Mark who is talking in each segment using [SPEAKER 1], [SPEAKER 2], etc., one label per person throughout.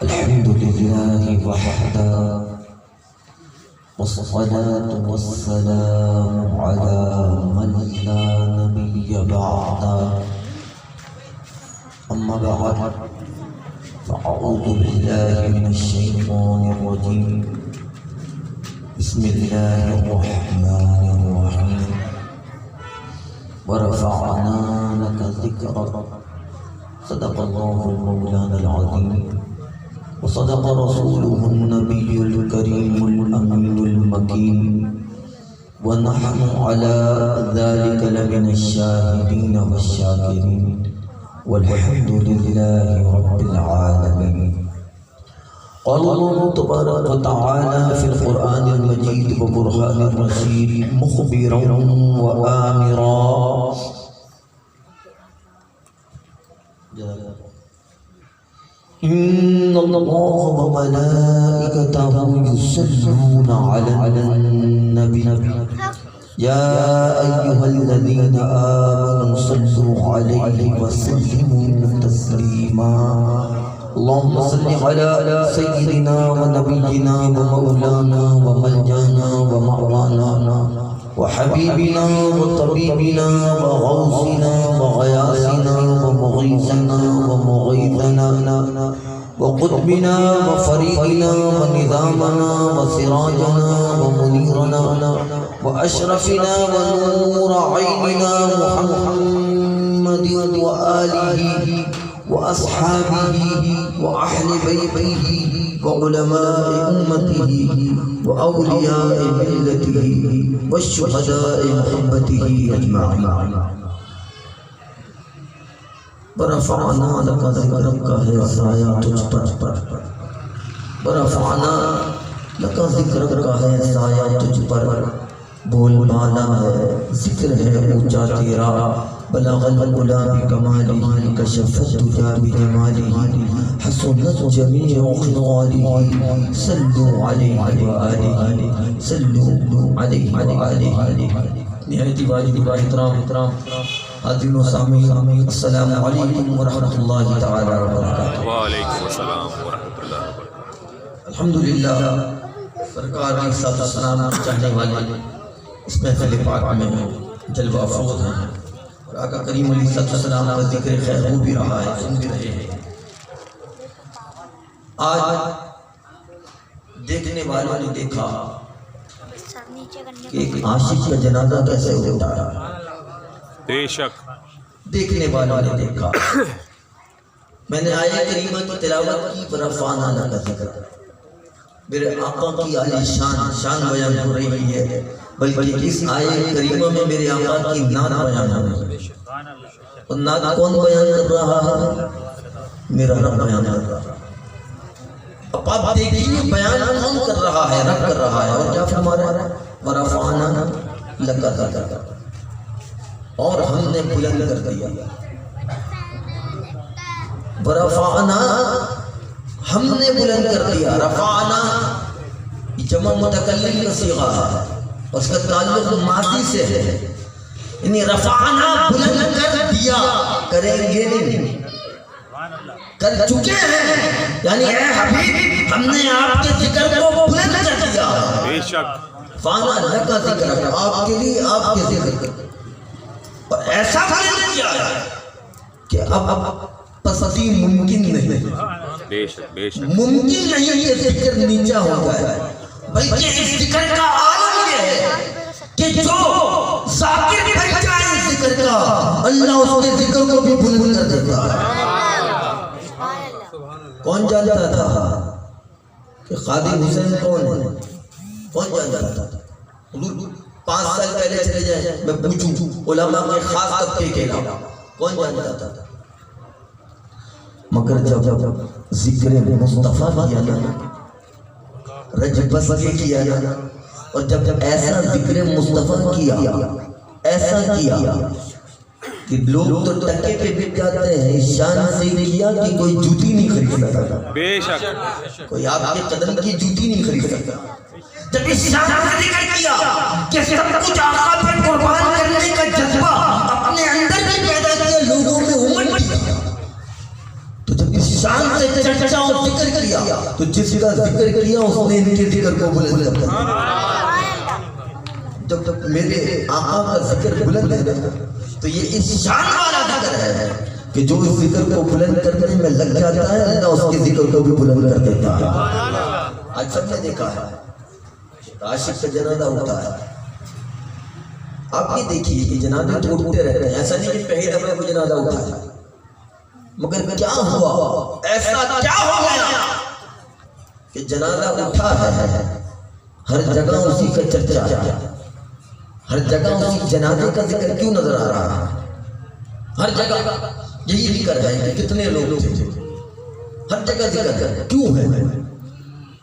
[SPEAKER 1] الحمد لله وحده والصلاة والسلام على من لا نبي بعده أما بعد فأعوذ بالله من الشيطان الرجيم بسم الله الرحمن الرحيم ورفعنا لك ذكرك صدق الله مولانا العظيم وصدق رسوله النبي الكريم الأمين المكين ونحن على ذلك لمن الشاهدين والشاكرين والحمد لله رب العالمين. قال الله تبارك وتعالى في القرآن المجيد وبرهان الرشيد مخبرا وآمرا إن الله وملائكته يصلون على النبي يا أيها الذين آمنوا صلوا عليه وسلموا تسليما. اللهم صل على سيدنا ونبينا ومولانا وملجانا ومولانا وحبيبنا وطبيبنا وغوثنا وغياثنا ومغيثنا ومغيثنا وقطبنا وفريقنا ونظامنا وسراجنا ومنيرنا وأشرفنا ونور عيننا محمد وآله وأصحابه وأهل بيته وعلماء أمته وأولياء ملته والشهداء محبته أجمعين. ورفعنا لك ذكرك ہے سایہ تجھ پر ورفعنا لك ذکرک ہے سایہ تجھ پر بول بالا ہے ذکر ہے اونچا تیرا بلغ العلا بکمالہ کشف الدجى بجمالہ حسنت جمیع خصالہ صلوا علیہ وآلہ صلوا علیہ وآلہ. نہایت واجب احترام حاضرین و سامعین السلام علیکم ورحمۃ اللہ تعالی وبرکاتہ.
[SPEAKER 2] وعلیکم السلام ورحمۃ اللہ وبرکاتہ.
[SPEAKER 1] الحمدللہ سرکار کی صلاۃ و سلام چاہنے والے اس محفل پاک میں جلوہ افروز ہیں اور آقا کریم علیہ الصلوۃ والسلام کا ذکر خیر ہو بھی رہا ہے سن بھی رہے ہیں. آج دیکھنے والوں نے دیکھا کہ ایک عاشق کا جنازہ کیسے ہوتا ہے.
[SPEAKER 2] بے شک
[SPEAKER 1] دیکھنے والوں نے دیکھا. میں نے آیہ کریمہ کی تلاوت کی ورفعنا لک ذکرک. میرے آقا کی عالی شان بیان ہو رہی ہے بلکہ اس آیہ کریمہ میں میرے آقا کی نعت بیان ہو رہی ہے. اور نعت کون بیان کر رہا ہے؟ میرا رب بیان کر رہا ہے. اب آپ دیکھیے بیان کون کر رہا ہے؟ رب کر رہا ہے. اور کیا فرما رہا ہے؟ ورفعنا لک ذکرک. اور ہم نے بلند کر دیا. ورفعنا ہم نے بلند کر دیا. رفعنا جمع متکلم کا صیغہ ہے اور اس کا تعلق ماضی سے ہے. یعنی رفعنا بلند کر دیا کریں گے نہیں کر چکے ہیں. یعنی اے حبیب ہم نے آپ کے ذکر کو بلند کر دیا.
[SPEAKER 2] بے شک
[SPEAKER 1] فانا لکا ذکر آپ کے لیے آپ کے ذکر اور ایسا بلند کیا ہے کہ اب پستی ممکن نہیں.
[SPEAKER 2] بے شک بے شک
[SPEAKER 1] ممکن نہیں کہ ذکر نیچا ہو جائے بلکہ اس ذکر کا عالم یہ ہے کہ جو ذاکر بن جائے اس ذکر کا اللہ اس کے ذکر کو بھی بلند کر دیتا ہے. کون جانتا تھا کہ قاضی حسین کون ہے؟ کون جانتا تھا؟ 5 سال پہلے چلے جائیں میں پوچھوں علماء کے خاص طبقے کے علاوہ کون جانتا تھا؟ مگر جب ذکر مصطفیٰ کیا نا رجب بس کیا نا اور جب ایسا ذکر مصطفیٰ کیا ایسا کیا کہ لوگ تو ٹکے پہ بک جاتے ہیں. شان سے کیا کہ کوئی جوتی نہیں خرید سکتا.
[SPEAKER 2] بے شک
[SPEAKER 1] کوئی آپ کے قدم کی جوتی نہیں خرید سکتا. جب اس شان سے ذکر کیا کہ سب کچھ آقا پہ قربان کرنے کا جذبہ اپنے اندر بھی پیدا کیا لوگوں میں امت کیا. تو جب اس شان سے چرچا اور ذکر کیا تو جس کا ذکر کیا اس نے ان کے ذکر کو بلند کر دیا. جب تک میرے آقا کا ذکر بلند ہے تو یہ اس شان والا ذکر ہے کہ جو اس ذکر کو بلند کرنے میں لگ جاتا ہے اللہ اس کے ذکر کو بھی بلند کر دیتا ہے. آج سب نے دیکھا ہے عاشق کا جنازہ ہوتا ہے. آپ یہ دیکھیے کہ جنازے تو اٹھتے رہتے ہیں. ایسا نہیں کہ پہلے دفعہ کوئی جنازہ اٹھا ہے, مگر کیا ہوا, ایسا کیا ہو گیا کہ جنازہ اٹھا ہے, ہر جگہ اسی کا چرچا ہے, ہر جگہ اسی جنازے کا ذکر کیوں نظر آ رہا ہے. ہر جگہ یہی ذکر ہے کہ کتنے لوگ تھے, ہر جگہ ذکر کیوں ہے.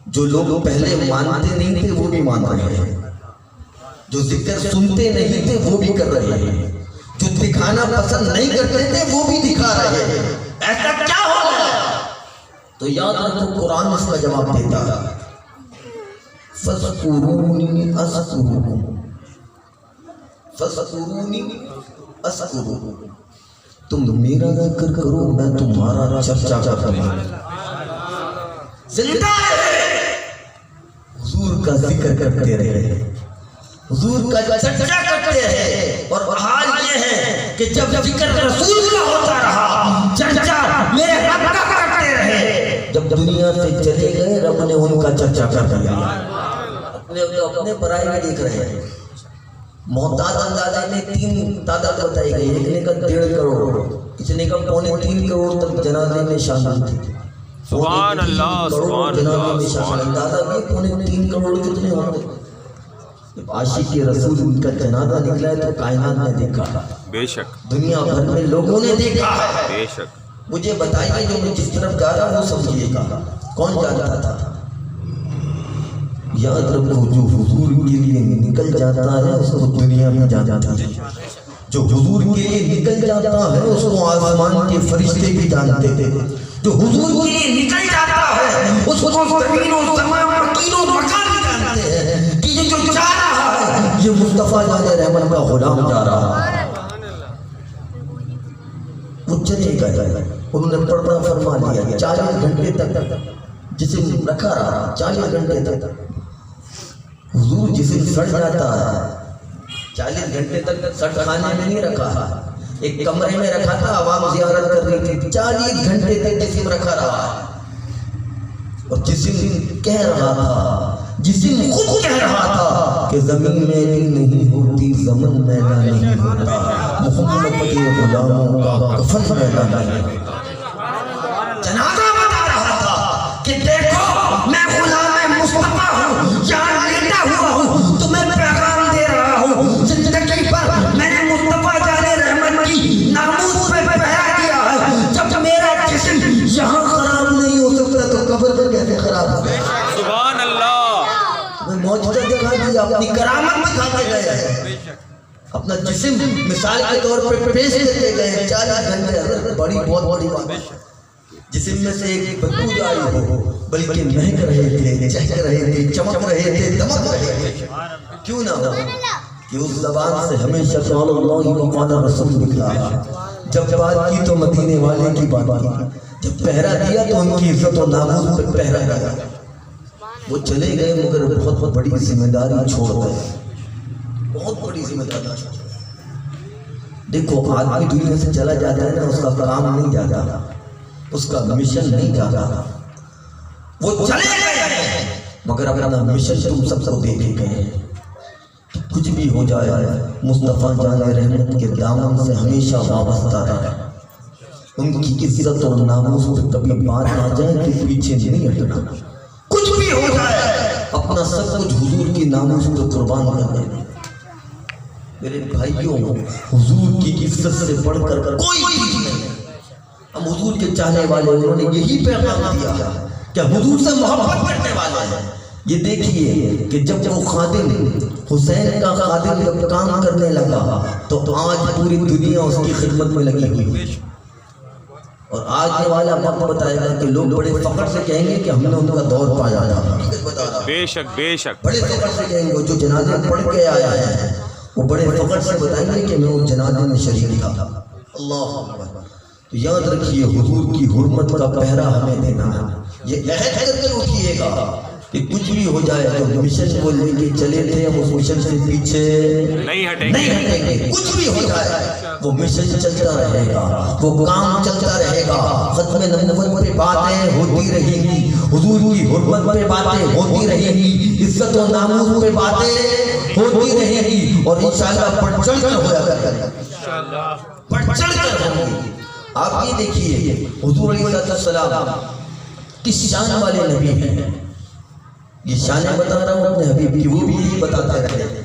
[SPEAKER 1] جو لوگ پہلے مانتے نہیں تھے وہ بھی مان رہے ہیں, جو ذکر سنتے نہیں تھے وہ بھی کر رہے ہیں, جو دکھانا پسند نہیں کرتے تھے وہ بھی دکھا رہے ہیں. ایسا کیا ہو گیا؟ تو یاد رکھو قرآن اس کا جواب دیتا ہے, فَاذْكُرُونِي أَذْكُرُكُمْ فَاذْكُرُونِی أَذْكُرُکُم. تم میرا ذکر کرو میں تمہارا چرچا کروں. زندہ رہے, حضور کا ذکر کرتے رہے, حضور کا چرچا کرتے رہے. اور حال یہ ہے کہ جب ذکر رسول کا ہوتا رہا, چرچا میرے رب کا کرتے رہے, جب دنیا سے چلے گئے رب نے ان کا چرچا کر دیا. اپنے برائے میں دیکھ رہے ہیں. محتاج اندازے میں 3 تعداد بتائی گئی. ایک نے کہا 1.5 کروڑ, کسی نے کہا 3.25 کروڑ تک جنازے میں شامل تھے.
[SPEAKER 2] سبحان اللہ, سبحان اللہ.
[SPEAKER 1] اندازہ بھی 3.25 کروڑ کتنے ہوتے. جب عاشق رسول ان کا جنازہ نکلا ہے تو کائنات نے دیکھا,
[SPEAKER 2] بے شک
[SPEAKER 1] دنیا بھر میں لوگوں نے دیکھا ہے.
[SPEAKER 2] بے شک.
[SPEAKER 1] مجھے بتائیے جو میں جس طرف جا رہا ہوں سمجھیے گا کون جاتا تھا. یاد رکھو جو حضور کے لیے نکل جاتا ہے اس کو دنیا میں جاتا ہے, جو حضور کے لیے نکل جاتا ہے اس کو آسمان کے فرشتے بھی جانتے تھے. جو حضور کے لیے نکل جاتا ہے اس کو زمین و سماء مکین و مکان بھی جانتے ہیں کہ یہ جو جا رہا ہے یہ مصطفیٰ جان رحمت کا غلام جا رہا ہے. وہ چلے گئے, انہوں نے پردہ فرما لیا 40 گھنٹے تک جسم رکھا رہا. 40 گھنٹے تک حضور جسم سڑ جاتا ہے, 40 گھنٹے تک سڑ خانے میں نہیں رکھا, ایک کمرے میں رکھا تھا, عوام زیارت کر رہی تھی. 40 گھنٹے تک جسم رکھا رہا, اور جسم کہہ رہا تھا, جسم خود کہہ رہا تھا کہ زمین میری نہیں ہوتی, زمن میرا نہیں ہوتا, محمد کے غلاموں کا کفن میرا نہیں ہوتا. جنازہ بتا رہا تھا کہ دیکھو میں غلام مصطفیٰ ہوں, یہاں لیٹا ہوا ہوں, تمہیں پیغام دے رہا ہوں. زندگی پر میں نے مصطفیٰ جان رحمت کی ناموس پہ پہرا دیا ہے. جب میرا جسم یہاں خراب نہیں ہو سکتا تو قبر پر کیسے خراب ہو گیا.
[SPEAKER 2] سبحان اللہ.
[SPEAKER 1] معجزہ دکھا دیا, اپنی کرامت دکھا کے گئے ہیں, اپنا جسم مثال کے طور پر پیش کرتے گئے. 40 گھنٹے بڑی بہت بڑی بات. جسم میں سے ایک بدبو جاری ہو, بلکہ مہک رہے تھے, چہک رہے تھے, چمک رہے تھے, دمک رہے تھے. کیوں نہ ہو کہ اس زبان سے ہمیشہ قال اللہ وقال رسول نکلا. جب بات کی تو مدینے والے کی بات کی, جب پہرا دیا تو ان کی عزت و ناموس پہ پہرا دیا. وہ چلے گئے مگر بہت بڑی ذمہ داری چھوڑ گئے, بہت بڑی ذمہ داری. دیکھو آدمی دنیا سے چلا جاتا ہے نا, اس کا کام نہیں جاتا, اس کا مشن نہیں جاتا. وہ چلے گئے مگر اپنا مشن تم سب کو دے کے گئے. کچھ بھی ہو جائے مصطفیٰ جان رحمت کے دامن سے ہمیشہ وابستہ رہا. ان کی عزت اور ناموس پہ کبھی بات آ جائے تو پیچھے نہیں ہٹنا. کچھ بھی ہو جائے اپنا سب کچھ حضور کی ناموس پہ قربان کر دیں. میرے بھائیوں, حضور کی عزت سے بڑھ کر کوئی چیز نہیں. ہم حضور کے چاہنے والے, انہوں نے یہی پیغام دیا کہ حضور سے محبت کرنے والے ہیں. یہ دیکھیے کہ جب وہ خادم حسین کا خادم جب کام کرنے لگا تو آج پوری دنیا اس کی خدمت میں لگی ہوئی. اور آج والا وقت بتائے گا کہ لوگ بڑے فخر سے کہیں گے کہ ہم نے ان کا دور پایا تھا.
[SPEAKER 2] بے شک, بے شک.
[SPEAKER 1] بڑے فخر سے کہیں گے, جو جنازے پڑھ کے آیا ہے وہ بڑے فخر سے بتائیں گے کہ میں اس جنازے میں شریک تھا. اللہ اکبر. تو یاد رکھیے حضور کی حرمت کا پہرا ہمیں دینا ہے. یہ عہد کر کے اٹھیے گا کہ کچھ بھی ہو جائے تو مشن کو لے کے چلے تھے، ہم اس مشن سے پیچھے
[SPEAKER 2] نہیں ہٹیں گے،
[SPEAKER 1] کچھ بھی ہو جائے وہ مشن چلتا رہے گا، وہ کام چلتا رہے گا، ختم نبوت پہ باتیں ہوتی رہیں گی، حضور کی حرمت پہ باتیں ہوتی رہیں گی، عزت و ناموس پہ باتیں ہوتی رہیں گی، اور انشاءاللہ بڑھ چڑھ کر ہو جائے گا، بڑھ چڑھ کر ہوں گی۔ آپ یہ دیکھیے حضور علیہ السلام کس شان والے نبی ہیں، یہ شانیں بتا رہا ہوں اپنے حبیب کی، وہ بھی یہی بتاتے رہتے ہیں۔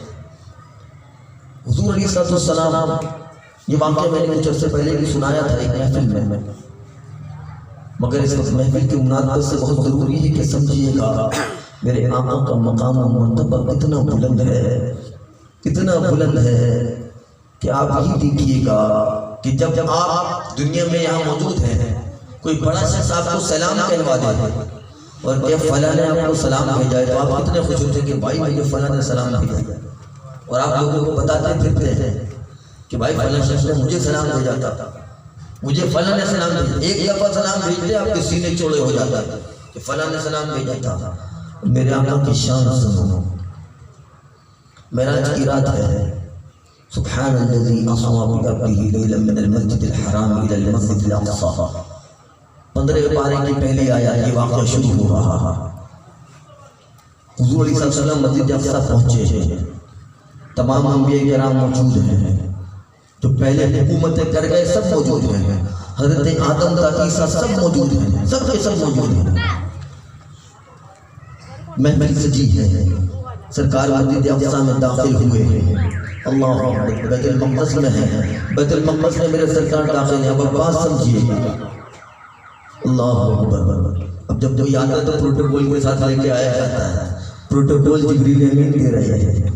[SPEAKER 1] حضور علیہ السلام، یہ واقعہ میں نے کچھ عرصے پہلے بھی سنایا تھا ایک محفل میں، مگر اس وقت محفل کی مناسبت سے بہت ضروری ہے کہ سمجھیے گا میرے آقا کا مقام و مرتبہ کتنا بلند ہے، کتنا بلند ہے کہ آپ یہی دیکھیے گا کہ جب آپ دنیا میں یہاں موجود ہیں، کوئی بڑا شخص آپ کو سلام کہلوا دے اور کہ فلاں نے آپ کو سلام بھیجا ہے، تو آپ کتنے خوش ہوتے ہیں کہ بھائی مجھے فلاں نے سلام بھیجا ہے، اور آپ لوگوں کو بتاتے پھرتے ہیں کہ بھائی فلاں شخص نے مجھے سلام بھیجا تھا، مجھے فلاں نے سلام بھیجا۔ ایک دفعہ سلام بھیجتے آپ کے سینے چوڑے ہو جاتا ہے کہ فلاں نے سلام بھیجا تھا۔ میرے آقا کی شان سنو، معراج کی رات ہے، سبحان الذی اسری بعبدہ لیلا من المسجد الحرام الی المسجد الاقصی، 15 پارے کی پہلی آیت یہ واقعہ شروع ہو رہا ہے۔ حضور علیہ السلام مسجد اقصی پہنچے ہیں، تمام انبیاء کرام موجود ہیں، جو پہلے حکومتیں کر گئے سب موجود ہیں، حضرت آدم تا عیسیٰ سب موجود ہیں، سب کے سب موجود ہیں، محفل سجی ہے، سرکار مسجد اقصی میں داخل ہوئے ہیں، اللہ اکبر، بیت المقدس میں ہے، بیت المقدس میں میرے سرکار داخل ہیں، اب بات سمجھیے اللہ اکبر۔ اب جب کوئی آتا ہے تو پروٹوکول کے ساتھ لے کے آیا جاتا ہے، پروٹوکول جبریل امین دے رہے ہیں،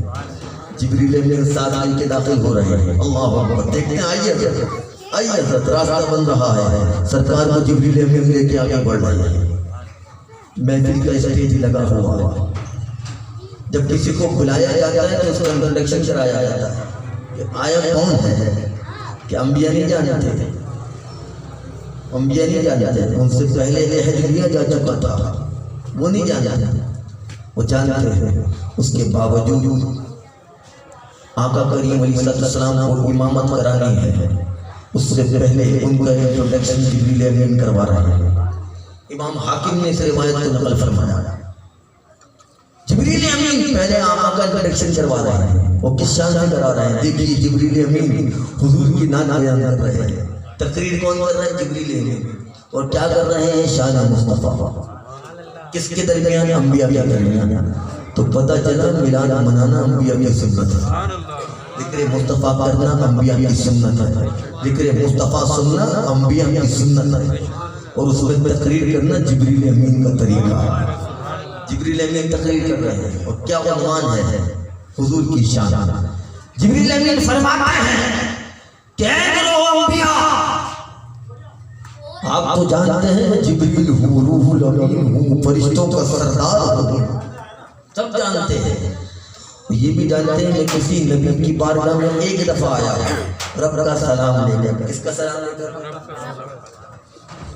[SPEAKER 1] جبریل امین ساتھ لے کے داخل ہو رہے ہیں، اللہ اکبر۔ دیکھتے ہیں، آئیے حضرت، راستہ بن رہا ہے، سرکار کو جبریل امین لے کے آگے بڑھ رہے ہیں، محفل کا اسٹیج لگا ہوا ہے۔ جب کسی کو بلایا جاتا ہے تو اس کا انٹروڈکشن کرایا جاتا ہے کہ آیا کون ہے، کہ انبیاء نہیں جانتے تھے، انبیاء نہیں جانتے تھے، ان سے پہلے عہد لیا جا چکا تھا، وہ نہیں جانتے، وہ جانتے ہیں۔ اس کے باوجود آقا کریم علیہ السلام کو امامت کرانی ہے، اس سے پہلے ان کا انٹروڈکشن جبریل امین کروا رہے ہیں۔ امام حاکم نے اس روایت کو نقل فرمایا، جبریل امین پہلے آقا کا انٹروڈکشن کروا رہے ہیں، وہ کس شان سے کرا رہے ہیں؟ دیکھیے جبریل امین حضور کی نعت بیان کر رہے ہیں، تقریر کون کر رہا ہے؟ جبریل امین، اور کیا کر رہے ہیں؟ شان مصطفیٰ، کس کے درمیان؟ انبیاء کے درمیان۔ تو پتہ چلا میلاد منانا انبیاء کی سنت ہے، ذکر مصطفیٰ کرنا انبیاء کی سنت ہے، ذکر مصطفیٰ سننا انبیاء کی سنت ہے، اور اس میں تقریر کرنا جبریل امین کا طریقہ ہے۔ جبریل امین تقریر کر رہے ہیں، اور کیا عنوان ہے؟ حضور کی شان۔ جبریل امین فرماتے ہیں کہ اے گروہ انبیاء، آپ تو جانتے ہیں جبریل ہوں، روح الامین ہوں، فرشتوں کا سردار ہوں، سب جانتے ہیں، یہ بھی جانتے ہیں کہ کسی نبی کی بارگاہ میں ایک دفعہ آیا رب کا سلام لے کر۔ کس کا سلام لے کر؟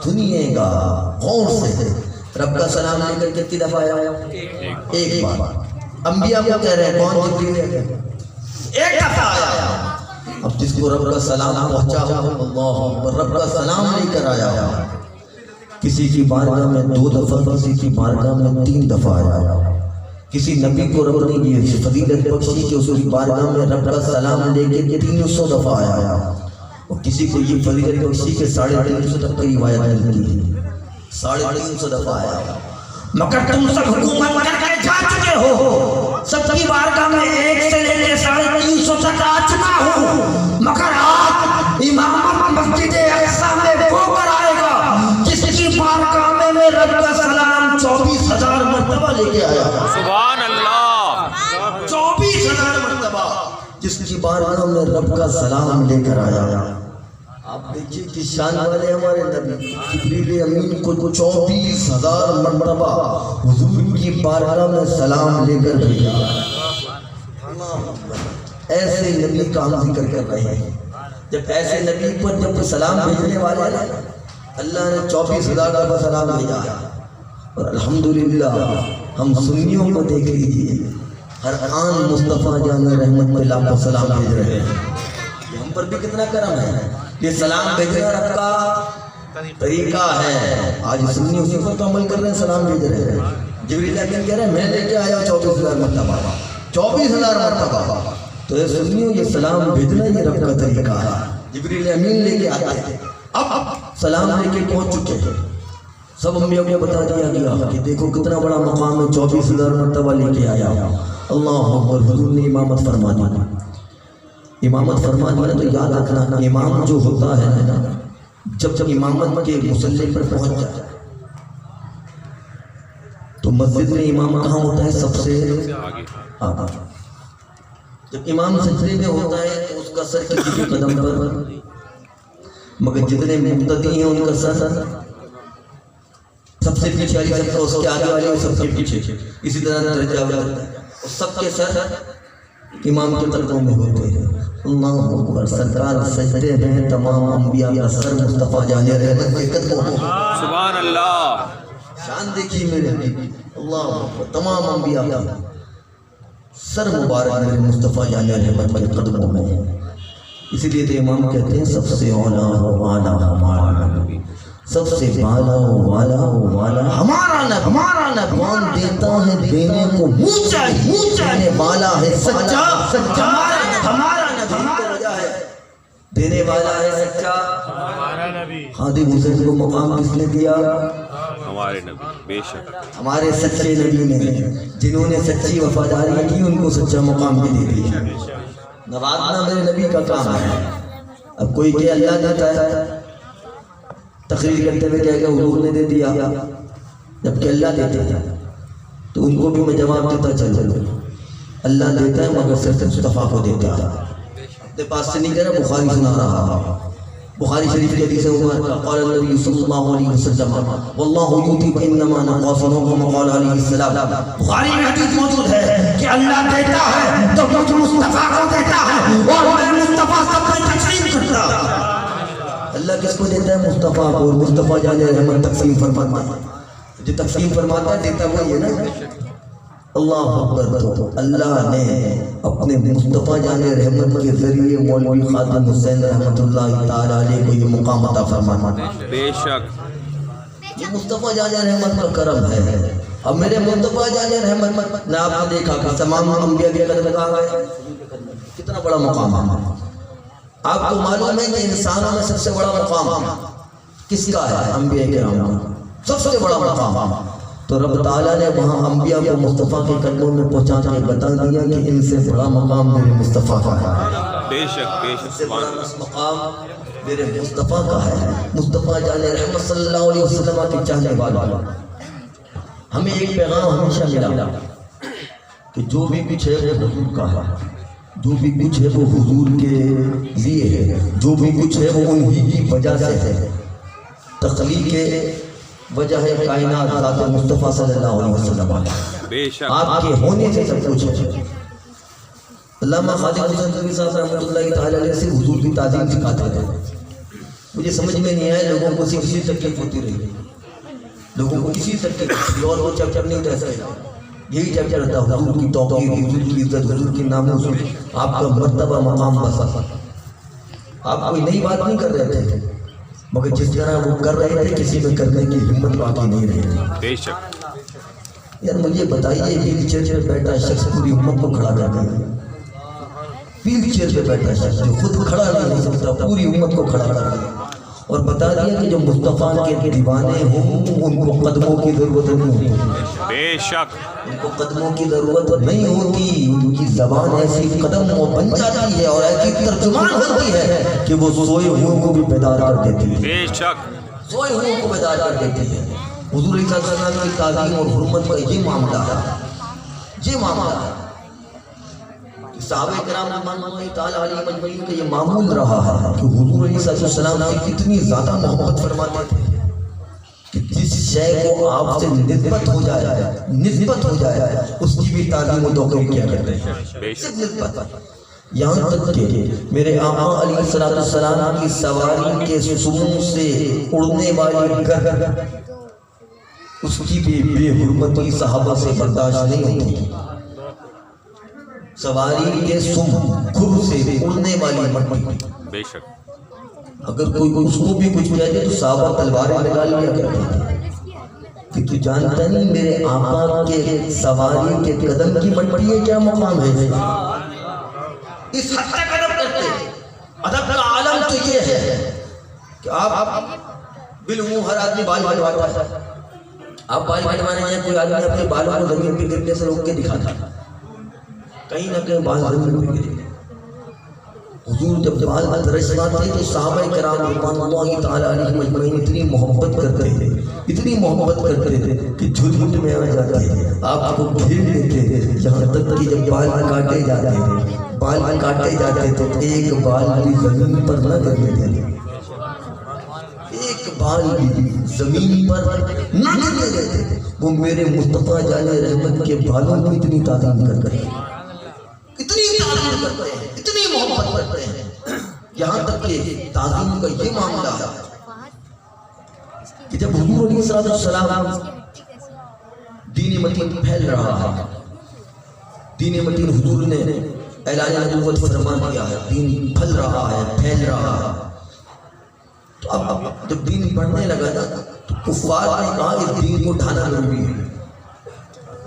[SPEAKER 1] سنیے گا غور سے، رب کا سلام لے کر کتنی دفعہ آیا؟ ایک بار۔ انبیاء کو کہہ رہے ہیں، کون جبریل ہے؟ ایک دفعہ آیا۔ اب جس کو رب کا سلام پہنچا ہو، اللہ اکبر، رب کا سلام لے کر آیا، کسی کی بارگاہ میں 2 دفعہ، کسی کی بارگاہ میں 3 دفعہ آیا۔ کسی نبی کو رب نے یہ فضیلت بخشی کہ اس کی بارگاہ میں رب کا سلام لے کے 300 دفعہ آیا، اور کسی کو یہ فضیلت بخشی کہ 350 تک کی روایت ملتی ہے، 350 دفعہ آیا۔ مگر تم سب حکومت کر کے جا چکے ہو، سب کی بارگاہ میں 1 سے لے کے 350 تک آ چکا ہوں، مگر آج امامت مسجد اقصی میں وہ کر آئے گا جس کی بارگاہ میں رب کا سلام 24,000 مرتبہ لے کے آیا۔
[SPEAKER 2] سبحان اللہ،
[SPEAKER 1] 24,000 مرتبہ جس کی بارگاہ میں رب کا سلام لے کر آیا۔ آپ دیکھیے کہ شان والے ہمارے نبی جبریل امین کو 24,000 مرتبہ حضور کی بارگاہ میں سلام لے کر بھیجا۔ ایسے نبی کا ہم ذکر کر رہے ہیں، جب ایسے نبی پر جب سلام بھیجنے والے اللہ نے 24,000 دفعہ سلام بھیجا، اور الحمدللہ ہم سنیوں کو دیکھ لیجیے، ہر آن مصطفیٰ جان رحمت پہ لاکھوں سلام بھیج رہے ہیں. ہم پر بھی کتنا کرم ہے. یہ سلام بھیجنا رب کا طریقہ ہے. آج سنی اسی پر تو عمل کر رہے ہیں، سلام بھیج رہے ہیں. جبریل امین کہہ رہے ہیں میں لے کے آیا 24,000 مرتبہ، 24,000 مرتبہ. تو یہ سنیوں یہ سلام بھیجنا یہ رب کا طریقہ ہے. جبریل امین لے کے آتے ہیں، اب سلام لے کے پہنچ چکے ہیں. سب انبیاء کو بتا دیا گیا کہ دیکھو کتنا بڑا مقام ہے، 24,000 مرتبہ لے کے آیا. اللہ اکبر. حضور نے امامت فرما دی. امامت فرما دی تو یاد رکھنا امام جو ہوتا ہے نا، جب امامت کے مصلی پر پہنچ جائے تو مسجد میں امام کہاں ہوتا ہے؟ سب سے آگے. جب امام سجدے میں ہوتا ہے تو اس کا سر کسی کے قدم پر، مگر جتنے مقتدی ہیں ان کا سر سب سے پیچھے والی سب اس کے آگے والے سب سے پیچھے. اسی طرح درجہ ہوتا ہے اور سب کے سر امام کے قدموں میں ہوتے ہیں. اللہ اکبر. سرکار سجدے میں، تمام انبیاء کا سر مصطفیٰ جان رحمت کے قدموں میں.
[SPEAKER 2] سبحان اللہ.
[SPEAKER 1] شان دیکھیے میرے نبی. اللہ اکبر. تمام انبیاء کا سر مبارک میرے مصطفیٰ جان رحمت کے قدموں میں. اسی لیے تو امام کہتے ہیں سب سے اولا والا ہمارا نبی، سب سے بالا والا ہمارا نبی. ہمارا نبی کون دیتا ہے دینے کو منہ چاہیے، دینے والا ہے سچا. ہمارا نبی تو وجہ ہے دینے والا ہے سچا. ہمارا نبی. خادم حسین کو مقام کس نے دیا؟
[SPEAKER 2] ہمارے نبی. بے شک
[SPEAKER 1] ہمارے سچے نبی نے، جنہوں نے سچی وفاداری کی ان کو سچا مقام بھی دے دیا. نوازنا میرے نبی کا کام ہے. اب کوئی کہ اللہ دیتا ہے، تقریر کرتے ہوئے کہے گا حضور نے دے دیا، جبکہ اللہ دیتے ہیں. تو ان کو بھی میں جواب دیتا چلو اللہ دیتا ہے مگر صرف مصطفیٰ کو دیتا ہے. اپنے پاس سے نہیں کہہ رہا، بخاری سنا رہا. بخاری شریف کے حدیث ہے قال النبی صلی اللہ علیہ وسلم واللہ یؤتی وانما نقاصنا كما قال علیہ السلام. بخاری میں حدیث موجود ہے کہ اللہ دیتا ہے تو مجھ مصطفیٰ کو دیتا ہے اور میں مصطفیٰ سب میں تقسیم کرتا ہوں. اللہ کس کو دیتا ہے؟ مصطفیٰ کو. اور مصطفیٰ جان رحمت تقسیم فرماتا ہے. جو تقسیم فرماتا ہے دیتا وہی ہے نا. اللہ اکبر. تو اللہ نے اپنے مصطفیٰ جان رحمت کے ذریعے مولوی خادم حسین رحمت اللہ تعالی علیہ کو یہ مقام عطا فرمایا.
[SPEAKER 2] بے شک
[SPEAKER 1] یہ مصطفیٰ جان رحمت کا کرم ہے. اب میرے مصطفیٰ جان رحمت نے آپ نے دیکھا کہ تمام انبیاء کے قدم کہاں گئے. کتنا بڑا مقام ہے. آپ کو معلوم ہے کہ انسانوں میں سب سے بڑا مقام کس کا ہے؟ انبیاء کرام کا سب سے بڑا مقام. تو رب تعالیٰ نے وہاں انبیاء کو مصطفیٰ کے قدموں میں پہنچا کے بتا دیا کہ ان سے بڑا مقام میرے مصطفیٰ کا ہے.
[SPEAKER 2] بے شک بے شک.
[SPEAKER 1] سے بڑا مقام میرے مصطفیٰ کا ہے. مصطفیٰ جان رحمت صلی اللہ علیہ وسلم کے چاہنے والا. ہمیں ایک پیغام ہمیشہ ملا کہ جو بھی کچھ ہے وہ حضور کا ہے، جو بھی کچھ ہے وہ حضور کے لیے ہے، جو بھی کچھ ہے وہ انہی کی وجہ سے ہے. تخلیق کے وجہ ہے کائنات ذات مصطفیٰ صلی اللہ علیہ وسلم.
[SPEAKER 2] بے شک
[SPEAKER 1] آپ کے ہونے سے سب کچھ ہے. علامہ خادم حسین نقوی صاحب رحمۃ اللہ تعالی علیہ سے حضور کی تعظیم سکھاتے تھے. مجھے سمجھ میں نہیں آیا، لوگوں کو صرف اسی تکلیف ہوتی رہی، لوگوں کو اسی تکلیف اور وہ چیپٹر نہیں ہوتا ہے. یہی چیپٹر ہوتا ہے حضور کی توقیر، حضور کی عزت، حضور کی ناموس، آپ کا مرتبہ مقام بسا. آپ کوئی نئی بات نہیں کر رہے تھے، مگر جس طرح وہ کر رہے تھے کسی میں کرنے کی ہمت باقی نہیں رہی.
[SPEAKER 2] بے شک.
[SPEAKER 1] یار مجھے بتائیے ویل چیئر پہ بیٹھا شخص پوری امت کو کھڑا کر دے. ویل چیئر پہ بیٹھا شخص جو خود کھڑا نہیں ہو سکتا پوری امت کو کھڑا کر دے اور بتا دیا کہ جو مصطفیٰ کے دیوانے ہوں ان کو قدموں کی ضرورت نہیں ہوتی.
[SPEAKER 2] بے شک.
[SPEAKER 1] ان کو قدموں کی ضرورت نہیں ہوتی. ان کی زبان ایسی قدم بن جاتی ہے اور ایسی ترجمان ہوتی ہے کہ وہ سوئے ہوئے کو بھی بیدار کر دیتی ہے.
[SPEAKER 2] بے شک.
[SPEAKER 1] سوئے ہوئے کو بیدار کر دیتی ہے. حضور صلی اللہ علیہ وسلم کی تعظیم اور حرمت کا یہ معاملہ ہے. یہ معاملہ ہے صحابہ کرام رضوان اللہ تعالی علیہ مجمعین کا یہ معمول رہا ہے کہ حضور علیہ السلام سے اتنی زیادہ محبت فرماتے تھے کہ جس شے کو آپ سے نسبت ہو جائے اس کی بھی تعظیم و توقیر کیا کرتے ہیں. صرف نسبت. یہاں تک کہ میرے آقا علیہ السلام کی سواری کے سموں سے اڑنے والی گردن اس کی بھی بے حرمتی صحابہ سے برداشت نہیں ہوتی. سواری کے سم کھر سے اڑنے والی مٹی،
[SPEAKER 2] بے شک
[SPEAKER 1] اگر کوئی اس کو بھی کچھ کہتے تو صحابہ تلواریں نکال لیا کرتے تھے کہ تو جانتا نہیں میرے آقا کے سواری کے قدم کی مٹی ہے کیا مقام ہے. اس حد تک ادب کرتے. ادب کا عالم تو یہ ہے کہ آپ بالعموم ہر آدمی بال کٹواتا ہے. آپ بال کٹوانے جائیں کوئی آدمی اپنے بالوں کو زمین پہ گرنے سے روک کے دکھاتا ہے، کہیں نہ کہیں بال زمین پہ گرے. حضور جب بال ترشواتے تو صحابہ کرام رضوان اللہ تعالی علیہم اجمعین اتنی محبت کرتے تھے، اتنی محبت کرتے تھے کہ جھٹ میں آ جاتے تھے، آپ کو گھیر لیتے تھے. یہاں تک کہ جب بال کاٹے جاتے تھے، بال کاٹے جاتے تو ایک بال بھی زمین پر نہ گرنے دیتے، ایک بال بھی زمین پر نہ گرنے دیتے. وہ میرے مصطفیٰ جان رحمت کے بالوں کو اتنی تعظیم کرتے ہیں، اتنی تعظیم کرتے ہیں، اتنی محبت کرتے ہیں. یہاں تک کہ تعظیم کا یہ معاملہ ہے کہ جب حضور علیہ السلام دین متین پھیل رہا ہے، دین متین حضور نے اعلان نبوت فرما دیا ہے، دین پھل رہا ہے، پھیل رہا ہے. تو اب جب دین بڑھنے لگا نا تو کفار نے کہا اس دین کو ڈھانا ضروری ہے.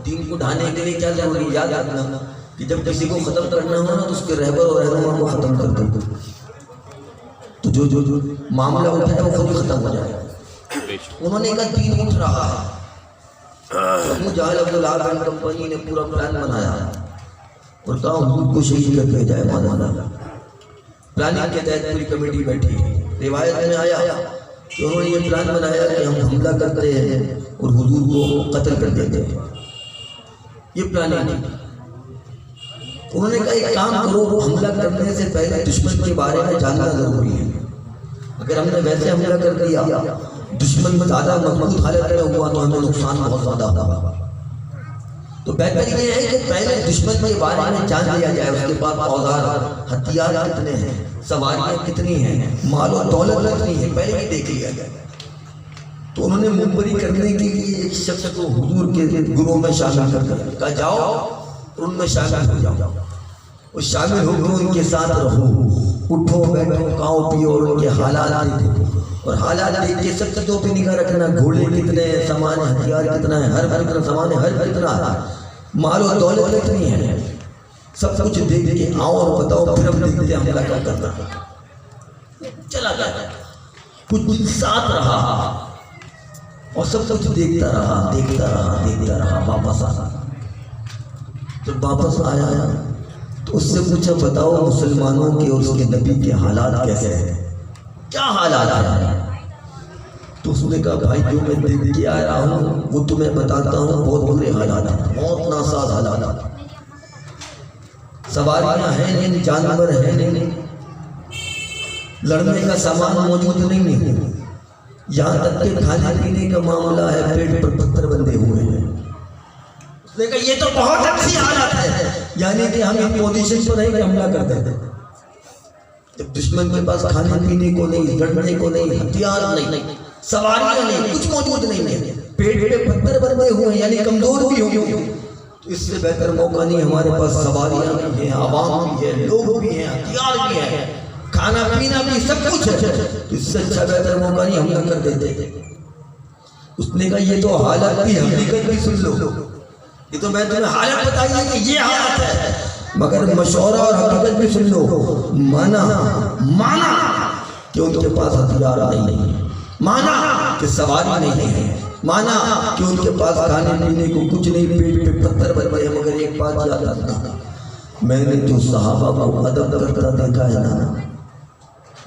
[SPEAKER 1] دین کو ڈھانے کے لیے کیا ضروری ہے؟ یاد رکھنا کہ جب کسی کو ختم کرنا ہو نا تو اس کے رہبر اور رہنما کو ختم کر دو، تو جو معاملہ اٹھا ہے وہ خود ہی ختم ہو جائے گا. انہوں نے کہا دین اٹھ رہا ہے. ابو جہل عبد العال کمپنی نے پورا پلان بنایا اور کہا حضور کو شہید کر کے جائے مولانا. پلاننگ کے تحت پوری کمیٹی بیٹھی. روایت میں آیا کہ انہوں نے یہ پلان بنایا کہ ہم حملہ کرتے ہیں اور حضور کو قتل کر دیتے ہیں. یہ پلاننگ تھی. انہوں نے کہا ایک کام کرو، حملہ کرنے سے پہلے دشمن کے بارے میں جاننا ضروری ہے. اگر ہم نے ویسے حملہ کر دیا، دشمن میں زیادہ مضبوط حالت میں ہوا تو ہمیں نقصان بہت زیادہ ہوگا. تو بہتر یہ ہے کہ پہلے دشمن کے بارے میں جان لیا جائے، اس کے پاس اوزار ہتھیار کتنے ہیں، سواریاں کتنی ہیں، مال و دولت کتنی ہے، پہلے ہی دیکھ لیا جائے. تو انہوں نے منبری کرنے کے لیے ایک شخص کو حضور کے گروہ میں شامل کر دیا. کہا جاؤ اور ان میں شامل ہو جاؤ، اور شامل ہو کر ان کے ساتھ رہو، اٹھو بیٹھو کھاؤ پیو اور ان کے حالات دیکھو. اور حالات دیکھ کے سب چیزوں پہ نگاہ رکھنا، گھوڑے کتنے ہیں، سامان ہتھیار کتنا ہے، ہر کتنا سامان ہے، ہر کتنا ہے، مال و دولت کتنی ہے، سب کچھ دیکھ کے آؤ اور بتاؤ، پھر ہم دیکھتے ہیں حملہ کیا کرنا. چلا گیا، کچھ دن ساتھ رہا اور سب کچھ دیکھتا رہا. واپس آیا. جب واپس آیا تو اس سے پوچھا بتاؤ مسلمانوں کے اور اس کے نبی کے حالات کیسے ہیں، کیا حالات ہیں؟ تو اس نے کہا بھائی جو میں دیکھ کے آ رہا ہوں وہ تمہیں بتاتا ہوں، بہت برے حالات ہیں، بہت ناساز حالات. سواریاں ہیں نہیں، جانور ہیں نہیں، لڑنے کا سامان موجود نہیں ہے، یہاں تک کہ کھانے پینے کا معاملہ ہے، پیٹ پر پتھر بندھے ہوئے ہیں. اس نے کہا یہ تو بہت اچھی حالت ہے، یعنی کہ ہم ایک پوزیشن پر نہیں کہ حملہ کرتے ہیں. جب دشمن کے پاس کھانے پینے کو نہیں، لڑنے کو نہیں، ہتھیار نہیں، سواریاں نہیں، کچھ موجود نہیں ہے، پیٹ پہ پتھر بندھے ہوئے ہیں، یعنی کمزور بھی ہوں، تو اس سے بہتر موقع نہیں. ہمارے پاس سواریاں بھی ہیں، عوام بھی ہے، لوگ بھی ہیں، ہتھیار بھی ہیں، کھانا پینا بھی سب کچھ ہے، تو اس سے اچھا بہتر موقع نہیں، حملہ کر دیتے. اس نے کہا یہ تو حالت بھی حقیقت بھی سن لو، یہ تو میں تمہیں حالت بتائی ہے کہ یہ حالت ہے، مگر مشورہ اور حقیقت بھی سن لو. مانا کہ ان کے پاس ہتھیار نہیں، مانا کہ سواری نہیں ہے، مانا کہ ان کے پاس کھانے پینے کو کچھ نہیں، پیٹ پہ پتھر بندھے ہیں. مگر ایک بات یاد رکھنا، میں نے جو صحابہ کو ادب کرتا دیکھا ہے نا،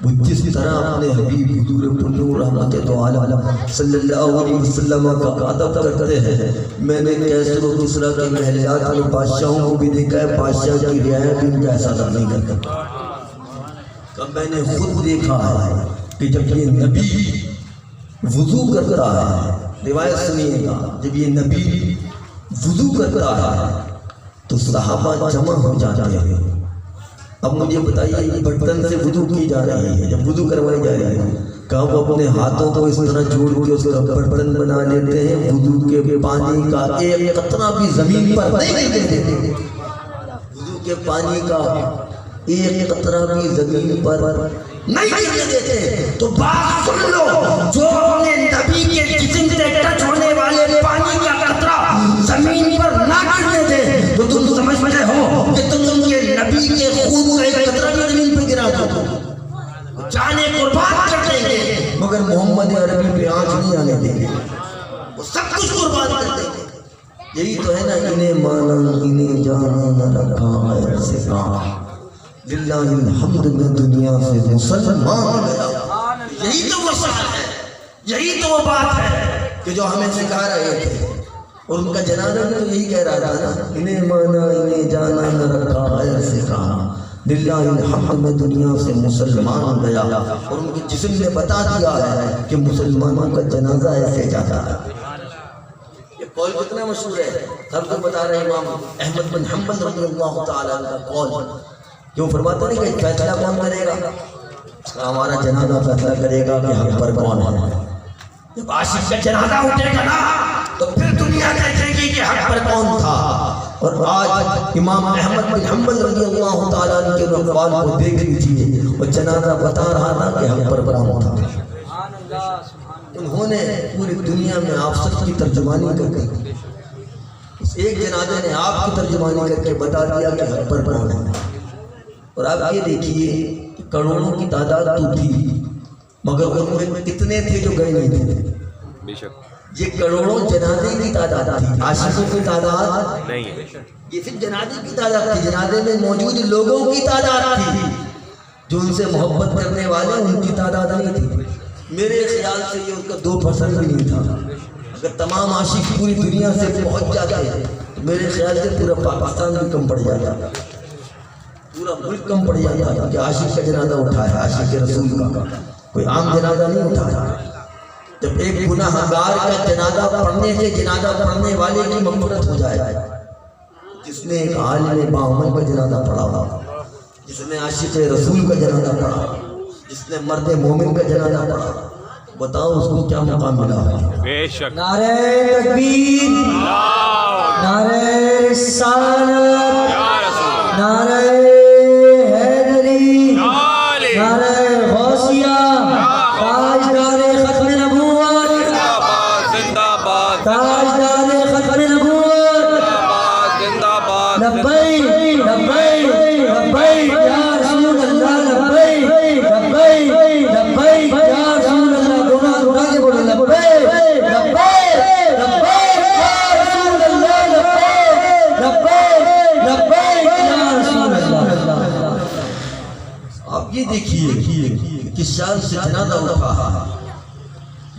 [SPEAKER 1] وہ جس طرح اپنے حبیب حضور پنور رحمت دو عالم صلی اللہ علیہ وسلم کا ادب کرتے ہیں، میں نے کیسر و کسریٰ کے محلات اور بادشاہوں کو بھی دیکھا ہے، بادشاہ کی رعایا بھی ان کا ایسا ادا نہیں کرتا. میں نے خود دیکھا ہے کہ جب یہ نبی وضو کرتا ہے، روایت سنیے گا، جب یہ نبی وضو کرتا ہے تو صحابہ جمع ہو جاتے ہیں. اب مجھے بتائیے برتن سے وضو کی جا رہی ہے، جب وضو کروائی جا رہی ہے، کہا وہ اپنے ہاتھوں کو اس طرح جوڑ کے اس کا برتن بنا لیتے ہیں، وضو کے پانی کا ایک قطرہ بھی زمین پر نہیں گرنے دیتے، وضو کے پانی کا ایک قطرہ بھی زمین پر نہیں گرنے دیتے۔ تو بات سن لو، جو اپنے نبی کے جسم سے ٹچ ہونے والے پانی کا قطرہ زمین پر نہ گرنے دے تو تم سمجھتے ہو کہ تم ان کے نبی کے خون کا ایک قطرہ بھی زمین پہ گرا دو، جانے قربان کر دیں گے، مگر محمد عربی پہ آنچ نہیں آنے دیں گے، وہ سب کچھ قربان کر دیں گے۔ یہی تو ہے نا، انہیں مانا انہیں جانا نہ رکھا غیر سے کام، للہ الحمد میں دنیا سے مسلمان گیا۔ یہی تو وہ سال ہے، یہی تو وہ بات ہے کہ جو ہمیں سکھا رہے تھے، اور ان کا جنازہ بھی تو یہی کہہ رہا تھا نا، انہیں مانا انہیں جانا نہ رکھا غیر سے کام، للہ الحمد میں دنیا سے مسلمان گیا، اور ان کے جسم نے بتا دیا ہے کہ مسلمانوں کا جنازہ ایسے جاتا ہے۔ یہ قول کتنا مشہور ہے، سب کو بتا رہے امام احمد بن حنبل رضی اللہ تعالیٰ عنہ کا قول، کہ وہ فرماتے نہیں کہ فیصلہ کون کرے گا؟ ہمارا جنازہ فیصلہ کرے گا کہ حق پر کون ہے۔ جب عاشق کا جنازہ اٹھے گا نا تو پھر دنیا کہے گی کہ حق پر کون تھا۔ اور آج امام احمد بن حنبل رضی اللہ تعالیٰ عنہ کے اقوال کو دیکھ لیجیے، وہ جنازہ بتا رہا تھا کہ حق پر کون تھا۔ انہوں نے پوری دنیا میں آپ سب کی ترجمانی کر کے، اس ایک جنازے نے آپ کی ترجمانی کر کے بتا دیا کہ حق پر کون ہے۔ اور آپ یہ دیکھیے کہ کروڑوں کی تعداد تو تھی، مگر ان میں کتنے تھے جو گئے نہیں تھے؟
[SPEAKER 2] بے شک
[SPEAKER 1] یہ کروڑوں جنازے کی تعداد تھی، عاشقوں کی تعداد
[SPEAKER 2] نہیں ہے۔
[SPEAKER 1] یہ صرف جنازے کی تعداد تھی، جنازے میں موجود لوگوں کی تعداد تھی، جو ان سے محبت کرنے والے ان کی تعداد نہیں تھی۔ میرے خیال سے یہ ان کا 2% بھی نہیں تھا۔ اگر تمام عاشق پوری دنیا سے پہنچ جاتے تو میرے خیال سے پورا پاکستان بھی کم پڑ جاتا، پورا ملک کم پڑ جاتا، کہ عاشق کا جنازہ اٹھایا، عاشق رسول کا کوئی عام جنازہ نہیں اٹھایا۔ جب ایک گناہ گار کا جنازہ پڑھنے سے جنازہ پڑھنے والے کی مغفرت ہو جائے، جس نے ایک عالم باعمل کا جنازہ پڑھا، جس نے عاشق رسول کا جنازہ پڑھا، جس نے مرد مومن کا جنازہ پڑھا، بتاؤ اس کو کیا مقام ملا ہے؟
[SPEAKER 2] بے شک
[SPEAKER 3] نعرہ تکبیر، نعرہ رسالت،
[SPEAKER 2] یا رسول
[SPEAKER 3] نعرہ حیدری، نعرہ غوثیہ، تاجدار ختم نبوت،
[SPEAKER 2] زندہ باد زندہ باد
[SPEAKER 3] تاجدار ختم نبوت،
[SPEAKER 2] زندہ باد
[SPEAKER 3] لبیک لبیک لبیک یا رسول اللہ، لبیک لبیک لبیک یا رسول اللہ، دونوں اٹھا کے بولو لبیک لبیک لبیک یا رسول اللہ، لبیک لبیک لبیک یا رسول اللہ۔
[SPEAKER 1] آپ یہ دیکھیے کس شان سے جنازہ اٹھا،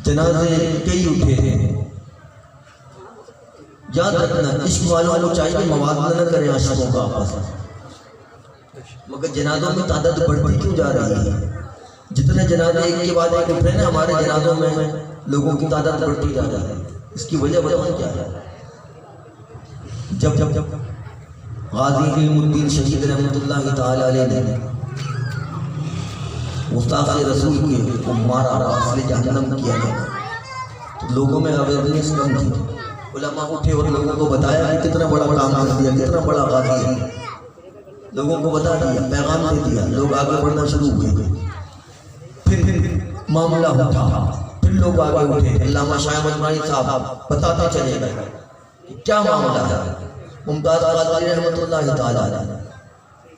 [SPEAKER 1] جنازے کئی اٹھے ہیں۔ یاد رکھنا، عشق والوں کو چاہیے موازنہ نہ کریں عاشقوں کا آپس میں، مگر جنازوں میں تعداد بڑھتی کیوں جا رہی ہے؟ جتنے جنازے ایک کے بعد ایک اٹھے نا، ہمارے جنازوں میں لوگوں کی تعداد بڑھتی جا رہی ہے۔ اس کی وجہ بتاؤں کیا ہے؟ جب غازی علم الدین شہید رحمۃ اللہ تعالی علیہ نے گستاخ رسول کے کو مارا، راس لے جہنم کیا گیا، تو لوگوں میں اویئرنیس کم تھی۔ علماء اٹھے اور لوگوں کو بتایا کہ کتنا بڑا کام کر دیا، کتنا بڑا غازی ہے، لوگوں کو بتا دیا، پیغام دے دیا، لوگ آگے بڑھنا شروع ہوئے۔ پھر معاملہ اٹھا، پھر لوگ آگے اٹھے، علامہ شاہ مجمعی صاحب بتاتے چلے گئے کہ کیا معاملہ ہے۔ ممتاز قادری رحمۃ اللہ تعالی علیہ،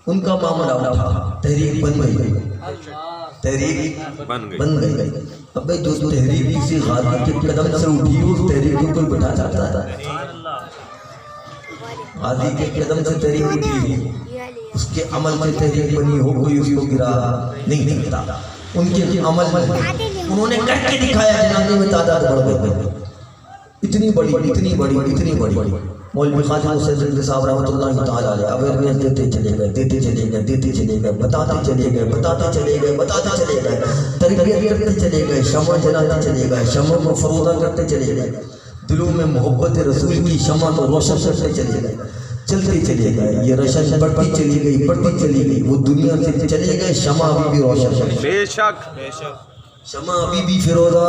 [SPEAKER 1] ان کا معاملہ اٹھا، تحریک بن گئی، تحریک بن گئی۔ اب جو تحریک کسی غازی کے قدم سے اٹھی، اس تحریک کو کوئی بٹھا سکتا تھا؟ غازی کے قدم سے تحریک اٹھی، اس کے عمل سے تحریک بنی ہو، کوئی اس کو گرا نہیں سکتا۔ ان کے عمل میں انہوں نے کر کے دکھایا، جنازے میں تعداد بڑھ گئی، اتنی بڑی اتنی بڑی اتنی بڑی۔ مولوی خواجہ حسین صاحب رحمۃ اللہ تعالیٰ علیہ اویئرنیس دیتے چلے گئے، دیتے چلے گئے، دیتے چلے گئے، بتاتے چلے گئے، بتاتے چلے گئے، بتاتے چلے گئے، تربیت کرتے چلے گئے، شمع جلاتے چلے گئے، شمع کو فروزہ کرتے چلے گئے، دلوں میں محبت رسول کی شمع کو روشن کرتے چلے گئے۔ چلتے چلے گئے، یہ روشن بڑھتی چلی گئی، وہ دنیا سے چلے گئے، شمع ابھی بھی روشن،
[SPEAKER 2] بے شک
[SPEAKER 1] شمع ابھی بھی فیروزہ،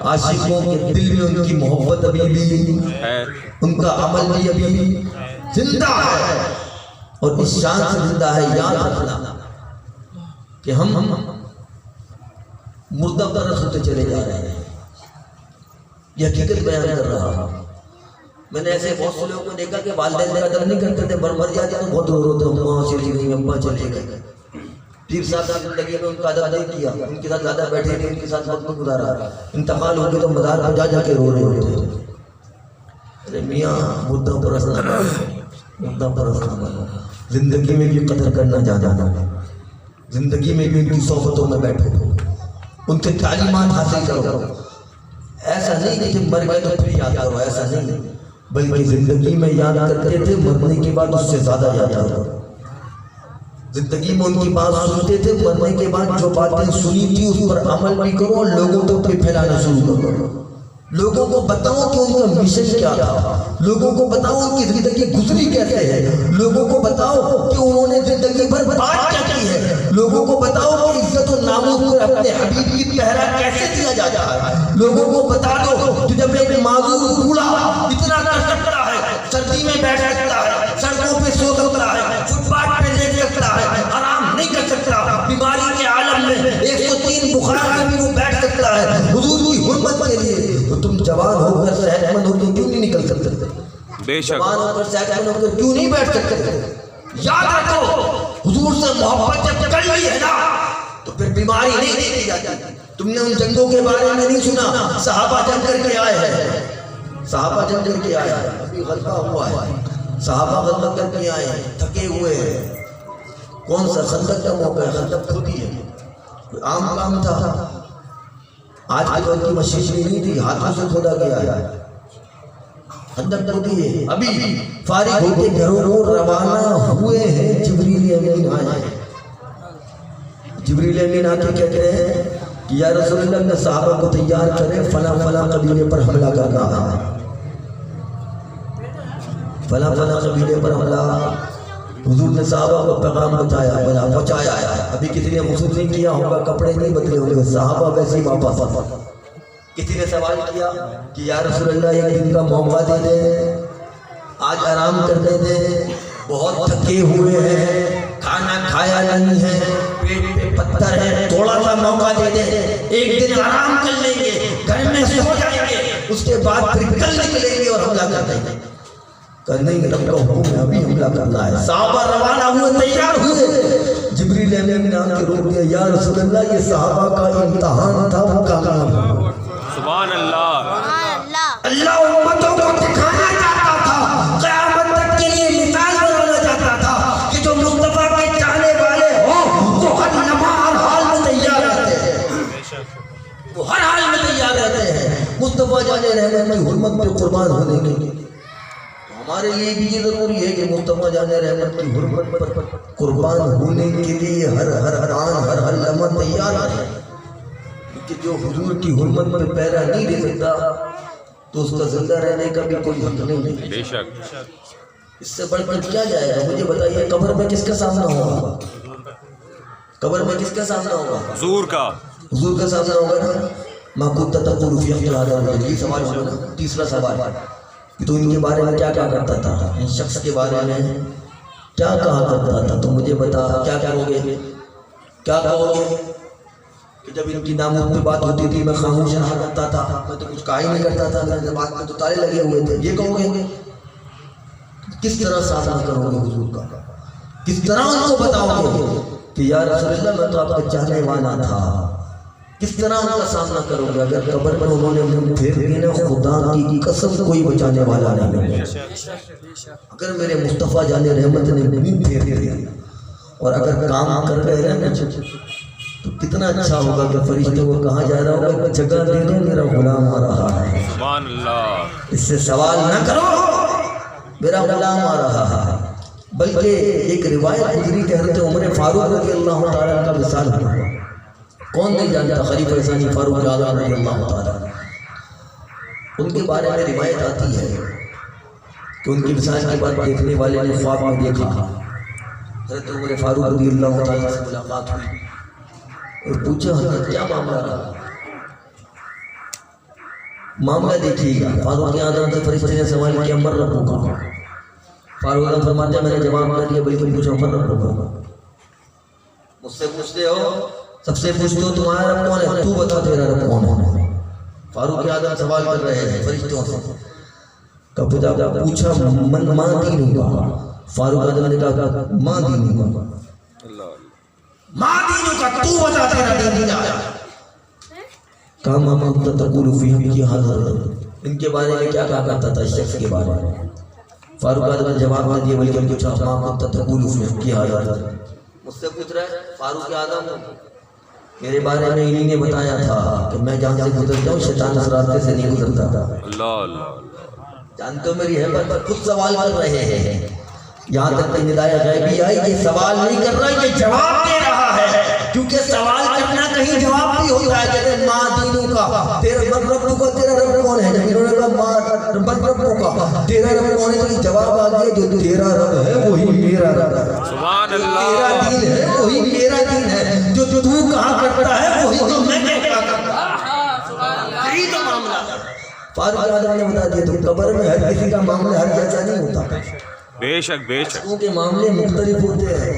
[SPEAKER 1] عاشقوں کے دل میں ان کی محبت ابھی بھی
[SPEAKER 2] ہے،
[SPEAKER 1] ان کا عمل بھی ابھی زندہ ہے، اور اس شان سے زندہ ہے۔ یاد رکھنا کہ ہم مردہ پرست ہوتے چلے جا رہے ہیں، یہ حقیقت بیان کر رہا ہوں۔ میں نے ایسے بہت سے لوگوں کو دیکھا کہ والدین کا قدر نہیں کرتے تھے، مر جاتے تو بہت رو روتے، اماں چلی گئی، ابا چلے گئے۔ پیر صاحب نے زندگی میں ان کا ادب نہیں کیا، ان کے ساتھ زیادہ بیٹھے نہیں، ان کے ساتھ وقت گزارا، انتقال ہو گئے تو مزار پہ جا کے رو رہے ہوتے تھے۔ ارے میاں مردہ پرست نہ بنو، مردہ پرست نہ بنو، زندگی میں بھی قدر کرنا جانا، زندگی میں بھی ان کی صحبتوں میں بیٹھو، ان کے تعلیمات حاصل کرو۔ ایسا نہیں کہ مر گئے تو پھر یاد کرو، ایسا نہیں، بلکہ زندگی میں یاد کرتے تھے، مرنے کے بعد اس سے زیادہ یاد کرو۔ زندگی میں ان کی بات سنتے تھے، مرنے کے بعد جو باتیں سنی تھی اس پر عمل بھی کرو، اور لوگوں تک بھی پھیلانا شروع کرو۔ لوگوں کو بتاؤ کہ ان کا مشن کیا تھا، لوگوں کو بتاؤ ان کی زندگی گزری کیسے ہے، لوگوں کو بتاؤ کہ انہوں نے زندگی بھر بات کیا کی ہے، لوگوں کو بتاؤ کہ عزت و ناموس کو اپنے حبیب کی پہرا کیسے دیا جاتا ہے۔ لوگوں کو بتا دو کہ جب ایک معذور بوڑھا اتنا کر سکتا ہے، سردی میں بیٹھ سکتا ہے، سڑکوں پہ سو سکتا ہے، فٹ پاتھ پہ لیٹ سکتا ہے، آرام نہیں کر سکتا، بیماری کے عالم میں 103 بخار میں بھی وہ بیٹھ سکتا ہے حضور کی حرمت کے لیے، تو تم جوان ہو کر صحت مند ہو کے کیوں نہیں نکل سکتے؟
[SPEAKER 2] بے شک
[SPEAKER 1] جوان ہو کر صحت مند ہو کر کیوں نہیں بیٹھ سکتے؟ یاد رکھو حضور سے محبت جب کر لی ہے نا تو پھر بیماری نہیں دیکھی جاتی۔ تم نے ان جنگوں کے بارے میں نہیں سنا، صحابہ جنگ کر کے آئے ہیں، صحابہ جنگ کر کے آئے ہیں، ابھی غزوہ ہوا ہے، صحابہ غزوہ کر کے آئے ہیں، تھکے ہوئے ہیں۔ کون سا خندق کا موقع ہے؟ خندق کھودی ہے، کوئی عام کام تھا؟ آج کی وقت کی مشینری نہیں تھی، ہاتھوں سے کھودا گیا ہے، خندق کھودی ہے۔ ابھی فارغ ہو کے گھروں کو روانہ ہوئے ہیں، جبریل امین آئے، جبریل امین آ کے کہتے ہیں کہ یا رسول اللہ نے صحابہ کو تیار کرے، فلاں فلاں قبیلے پر حملہ کرنا ہے، فلاں فلاں قبیلے پر حملہ۔ حضور نے صحابہ کو پیغام پہنچایا، ابھی کسی نے غسل نہیں کیا ہوگا، کپڑے نہیں بدلے ہوں گے، صحابہ ویسے ہی واپس۔ کسی نے سوال کیا کہ یا رسول اللہ ایک دن کا موقع دے دیں، آج آرام کرنے دیں، بہت تھکے ہوئے ہیں، کھانا کھایا نہیں ہے، پیٹ پہ پتھر ہے، تھوڑا سا موقع دے دیں، ایک دن آرام کر لیں گے، گھر میں سو جائیں گے، اس کے بعد پھر کل نکلیں گے اور حملہ کر دیں گے۔ کرنے کے رب کا حکم ہے، ابھی حملہ کرنا ہے۔ صحابہ روانہ ہوئے، تیار ہوئے، جبریل امین نے آ کے روک دیا، یا رسول اللہ یہ صحابہ کا امتحان تھا، وہ کامیاب ہوا۔
[SPEAKER 2] سبحان اللہ،
[SPEAKER 1] اللہ امتوں کو دکھانا چاہتا تھا، قیامت تک کے لیے مثال بنانا چاہتا تھا کہ جو مصطفیٰ کے چاہنے والے ہوں وہ ہر لمحہ ہر حال میں تیار رہتے ہیں، وہ ہر حال میں تیار رہتے ہیں مصطفیٰ جان رحمت کی حرمت پہ قربان ہونے کے لیے۔ ہمارے لیے بھی یہ ضروری ہے کہ مصطفیٰ جان رحمت کی حرمت پر قربان ہونے کے لیے ہر آن ہر لمحہ تیار رہے، کہ جو حضور کی حرمت پر پیرا نہیں دے سکتا تو اس کا زندہ رہنے کا بھی کوئی حق نہیں۔
[SPEAKER 2] بے شک
[SPEAKER 1] اس سے بڑھ کر کیا جائے گا؟ مجھے بتائیے، قبر میں کس کا سامنا ہوگا؟ قبر میں کس کا سامنا ہوگا؟
[SPEAKER 2] حضور کا،
[SPEAKER 1] حضور کا سامنا ہوگا نا۔ ما كنت تقول في حق هذا الرجل، یہ سوال ہوگا نا، تیسرا سوال کہ تو ان کے بارے میں کیا کرتا تھا، ان شخص کے بارے میں کیا کہا کرتا تھا، تو مجھے بتا کیا کہو گے؟ کیا کہو گے؟ کہ جب ان کی ناموں پہ بات ہوتی تھی میں خاموش رہا کرتا تھا، میں تو کچھ کہا ہی نہیں کرتا تھا، میرے بات میں تو تالے لگے ہوئے تھے، یہ کہو گے؟ کس طرح سامنا کرو گے حضور کا؟ کس طرح ان کو بتاؤ گے کہ یا رسول اللہ میں تو آپ کا چاہنے والا تھا؟ کس طرح ان کا سامنا کرو گے اگر قبر میں انہوں نے منہ پھیر دینا؟ خدا کی قسم کوئی بچانے والا نہیں ہے۔ اگر میرے مصطفیٰ جان رحمت نے منہ پھیر دیا اور اگر کام کر رہے ہیں تو کتنا اچھا ہوگا کہ فرشتوں کو کہا جا رہا ہوگا کہ جگہ دے دو، میرا غلام آ رہا ہے۔
[SPEAKER 2] سبحان اللہ،
[SPEAKER 1] اس سے سوال نہ کرو، میرا غلام آ رہا ہے۔ بلکہ ایک روایت گزری کہ حضرت عمر فاروق رضی اللہ تعالیٰ کا وصال ہوا، کون نہیں جانتا خلیفہ ثانی فاروق اعظم رضی اللہ تعالیٰ، ان کے بارے میں روایت آتی ہے کہ ان کی وصال کے بعد دیکھنے والے نے خواب میں دیکھا حضرت عمر فاروق رضی اللہ تعالیٰ سے ملاقات ہوئی اور پوچھا حضرت کیا معاملہ رہا؟ معاملہ دیکھیے گا. فاروق اعظم سے فرشتے نے سوال کیا من ربک کا؟ فاروق اعظم فرماتے ہیں میں نے جواب نہ دیا بلکہ پوچھا من ربک کا. مجھ سے پوچھتے ہو سب سے پوچھتے ہو تمہارا رب کون ہے؟ تو بتا تیرا رب کون ہے. فاروق اعظم سوال کر رہے ہیں فرشتوں سے. کب پوچھا من ماں دین کا؟ فاروق اعظم نے کہا ماں دین کا. ماں دین کا تو بتا تیرا دین کیا ہے. کہا ما کنت تقول فی حقی ھذا الرجل. ان کے بارے میں کیا کہا کرتا تھا اس شخص کے بارے میں؟ فاروق اعظم نے جواب نہ دیا بلکہ پوچھا ما کنت تقول فی حقی ھذا الرجل. مجھ سے پوچھ رہا ہے فاروق اعظم میرے بارے میں انہی نے بتایا تھا کہ میں جہاں سے گزرتا ہوں شیطان اس راستے سے نہیں گزرتا تھا. جانتے ہو میری حیبت پر خود سوال کر رہے ہیں. یہاں تک کہ ہدایت غیبی آئی یہ سوال نہیں کر رہا یہ جواب دے رہا ہے کیونکہ سوال کرنا کہیں جواب بھی ہوتا ہے. کہتے ہیں ماں دینوں کا تیرا من رب کا تیرا رب کون ہے؟ جب انہوں نے کہا ماں من رب کا تیرا رب کون ہے تو یہ جواب آ گیا جو تیرا رب ہے وہی میرا رب ہے.
[SPEAKER 2] سبحان اللہ.
[SPEAKER 1] تیرا دین ہے وہی میرا دین ہے. جو تو کہا کرتا ہے وہی تو میں کہا کرتا ہوں. یہی تو معاملہ ہے. فاروق اعظم نے بتا دیا تو قبر میں ہر کسی کا معاملہ ہر جیسا نہیں ہوتا.
[SPEAKER 2] بے شک بے شک
[SPEAKER 1] کے معاملے مختلف ہوتے ہیں.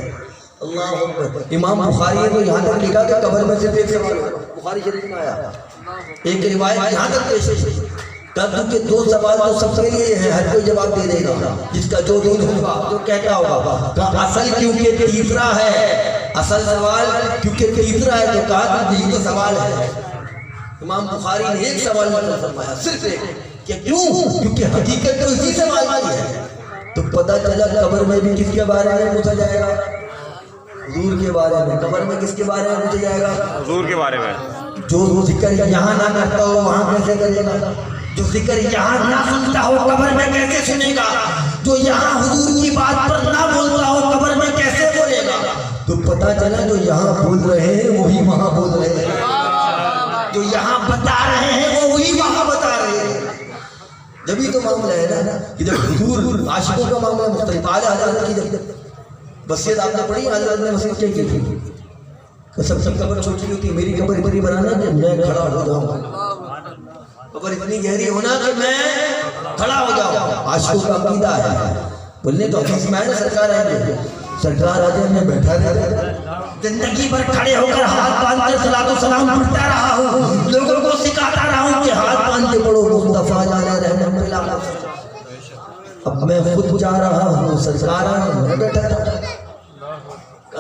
[SPEAKER 1] اللہ اکبر. امام بخاری نے تو یہاں تک لکھا کہ قبر میں صرف ایک سوال ہوگا. بخاری شریف میں آیا ایک روایت یہاں تک پیش ہے کہ دو سوال تو سب کے لیے ہیں ہر کوئی جواب دے دے گا جس کا جو دین ہوگا جو کہتا ہوگا. کہا اصل کیونکہ تیسرا ہے اصل سوال کیونکہ تیسرا ہے تو کہا کہ یہ تو سوال ہے. امام بخاری نے ایک سوال میں فرمایا صرف ایک کہ کیوں کیونکہ حقیقت تو اسی سوال کی ہے. تو پتہ چلا قبر میں بھی کس کے بارے میں پوچھا جائے گا؟ حضور کے بارے میں. قبر میں کس کے بارے میں پوچھا جائے گا؟
[SPEAKER 2] حضور کے بارے میں.
[SPEAKER 1] جو ذکر یہاں نہ کرتا ہو وہاں کیسے کرے گا؟ جو ذکر یہاں نہ سنتا ہو قبر میں کیسے سنے گا؟ جو یہاں حضور کی بات پر نہ بولتا ہو قبر میں کیسے بولے گا؟ تو پتہ چلا جو یہاں بول رہے ہیں وہی وہاں بول رہے ہیں. جو یہاں بتا رہے ہیں وہ وہی وہاں بتا رہے ہیں. جبھی تو معاملہ ہے نا کہ جب حضور عاشقوں کا معاملہ مختلف. اعلیٰ حضرت کی جب وصیت آپ نے پڑھی حضرت نے وصیت کیا کی کہ سب قبر چھوٹی ہوتی میری قبر اتنی بنانا کہ میں کھڑا ہو جاؤں. قبر اتنی گہری ہونا کہ میں کھڑا ہو جاؤں. عاشقوں کا عقیدہ ہے. بولنے تو حدیث میں ہے نا سرکار آئیں گے سرکار آ جائے میں بیٹھا رہا زندگی پر کھڑے ہو کر ہاتھ باندھ کر صلاۃ و سلام پڑھتا رہا ہوں. لوگوں کو سکھاتا رہا ہوں کہ ہاتھ باندھ کے پڑھو مصطفیٰ جانا رحمت اللہ. اب میں خود جا رہا ہوں سرکار آئے میں بیٹھا رہا.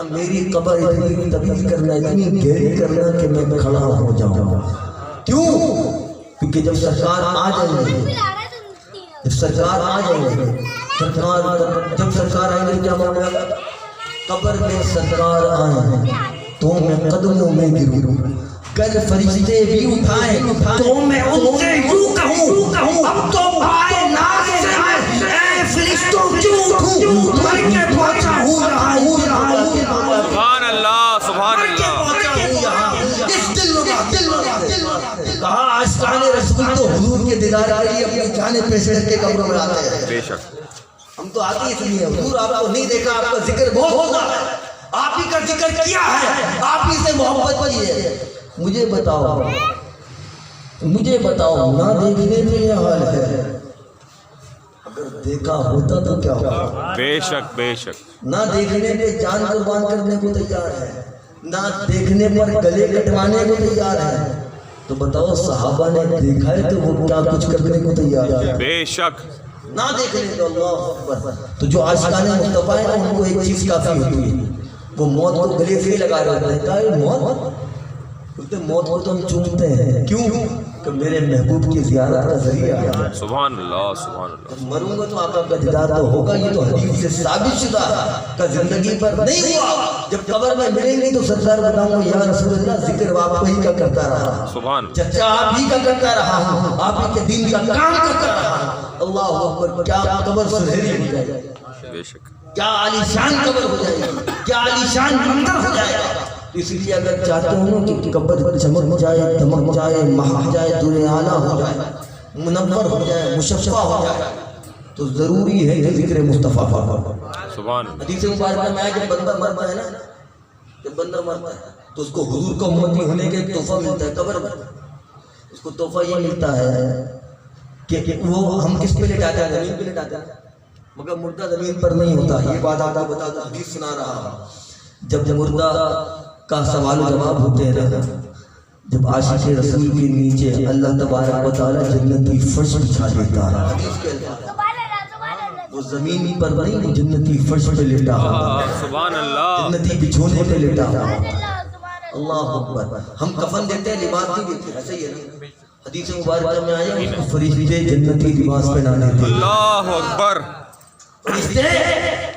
[SPEAKER 1] میری قبر اتنی طویل کرنا اتنی گہری کرنا کہ میں کھڑا ہو جاؤں. کیوں؟ کیونکہ جب سرکار آ جائیں گے جب سرکار آ جائیں گے جب سرکار آئیں گے کیا معاملہ؟ قبر میں سرکار آئیں تو میں قدموں میں گروں. کل فرشتے بھی اٹھائیں تو میں ان سے یوں کہوں اب تو پائے ناز سے میں اے فرشتوں کیوں اٹھوں مر کے پہنچا ہوں یہاں.
[SPEAKER 2] سبحان اللہ سبحان اللہ.
[SPEAKER 1] کہا عاشقان رسول تو حضور کے دیدار کے لیے اپنی جانیں پیش کر کے قبروں میں آتے ہیں.
[SPEAKER 2] بے شک
[SPEAKER 1] ہم تو آتے اس لیے حضور آپ کو نہیں دیکھا آپ کا ذکر بہت ہوتا ہے آپ ہی کا ذکر کیا ہے آپ ہی سے محبت کی ہے. مجھے بتاؤ نہ دیکھنے پہ یہ حال ہے اگر دیکھا ہوتا تو کیا ہوگا؟
[SPEAKER 2] بے شک بے شک.
[SPEAKER 1] نہ دیکھنے پہ جان قربان کرنے کو تیار ہے نہ دیکھنے پر گلے کٹوانے کو تیار ہے. تو بتاؤ صحابہ نے دیکھا ہے تو وہ کیا کچھ کرنے کو تیار ہے؟
[SPEAKER 2] بے شک.
[SPEAKER 1] نہ دیکھنے تو اللہ اکبر. تو جو عاشقان مصطفیٰ ہیں ان کو ایک چیز کافی ہوتی ہے وہ موت کو گلے سے لگا رہے ہیں. کہا موت کو تو ہم چومتے ہیں کیوں کہ میرے محبوب کی زیارت کا ذریعہ ہے.
[SPEAKER 2] سبحان اللہ سبحان اللہ.
[SPEAKER 1] جب مروں گا تو آقا کا دیدار تو ہوگا. یہ تو حدیث سے ثابت شدہ کا زندگی پر نہیں ہوا. جب قبر میں ملیں گے تو سرکار بتاؤں گا یا رسول اللہ ذکر آپ ہی کا کرتا رہا
[SPEAKER 2] سبحان
[SPEAKER 1] چچا آپ ہی کا کرتا رہا ہوں آپ ہی کے دین کا کام کرتا رہا. اللہ اکبر. کیا قبر سنہری ہو جائے گی
[SPEAKER 2] بے شک.
[SPEAKER 1] کیا عالی شان قبر ہو جائے گی کیا عالی شان منظر ہو جائے گا. اس لیے اگر چاہتے ہو کہ قبر چمک جائے دمک جائے مہک جائے دور اعلیٰ ہو جائے منور ہو جائے مشفع ہو جائے تو ضروری ہے کہ ذکر مصطفیٰ
[SPEAKER 2] سبحان
[SPEAKER 1] حدیث مبارکہ میں جب بندہ مرتا ہے نا، جب بندہ مرتا ہے تو اس کو حضور کا امتی ہونے کا ایک تحفہ ملتا ہے قبر میں. اس کو تحفہ یہ ملتا ہے کہ وہ ہم کس پہ لٹاتے ہیں؟ زمین پہ لٹاتے ہیں، مگر مردہ زمین پر نہیں ہوتا. یہ بات آپ کو بتا دوں، حدیث سنا رہا ہوں. جب مردہ کا سوال و جواب ہوتے ہیں نا، جب عاشق رسول کے نیچے اللہ تبارک و تعالیٰ جنتی فرش بچھا دیتا ہے. حدیث کے الفاظ وہ زمین پر نہیں، وہ جنتی فرش پہ لیٹا ہوتا ہے،
[SPEAKER 2] سبحان اللہ.
[SPEAKER 1] جنتی بچھونے پہ لیٹا ہوتا ہے. اللہ اکبر. ہم کفن دیتے ہیں، لباس نہیں دیتے، ایسا ہی ہے نا. حدیث مبارکہ میں آیا اس کو فرشتے جنتی لباس پہنا دیتے ہیں.
[SPEAKER 2] اللہ اکبر.
[SPEAKER 1] فرشتے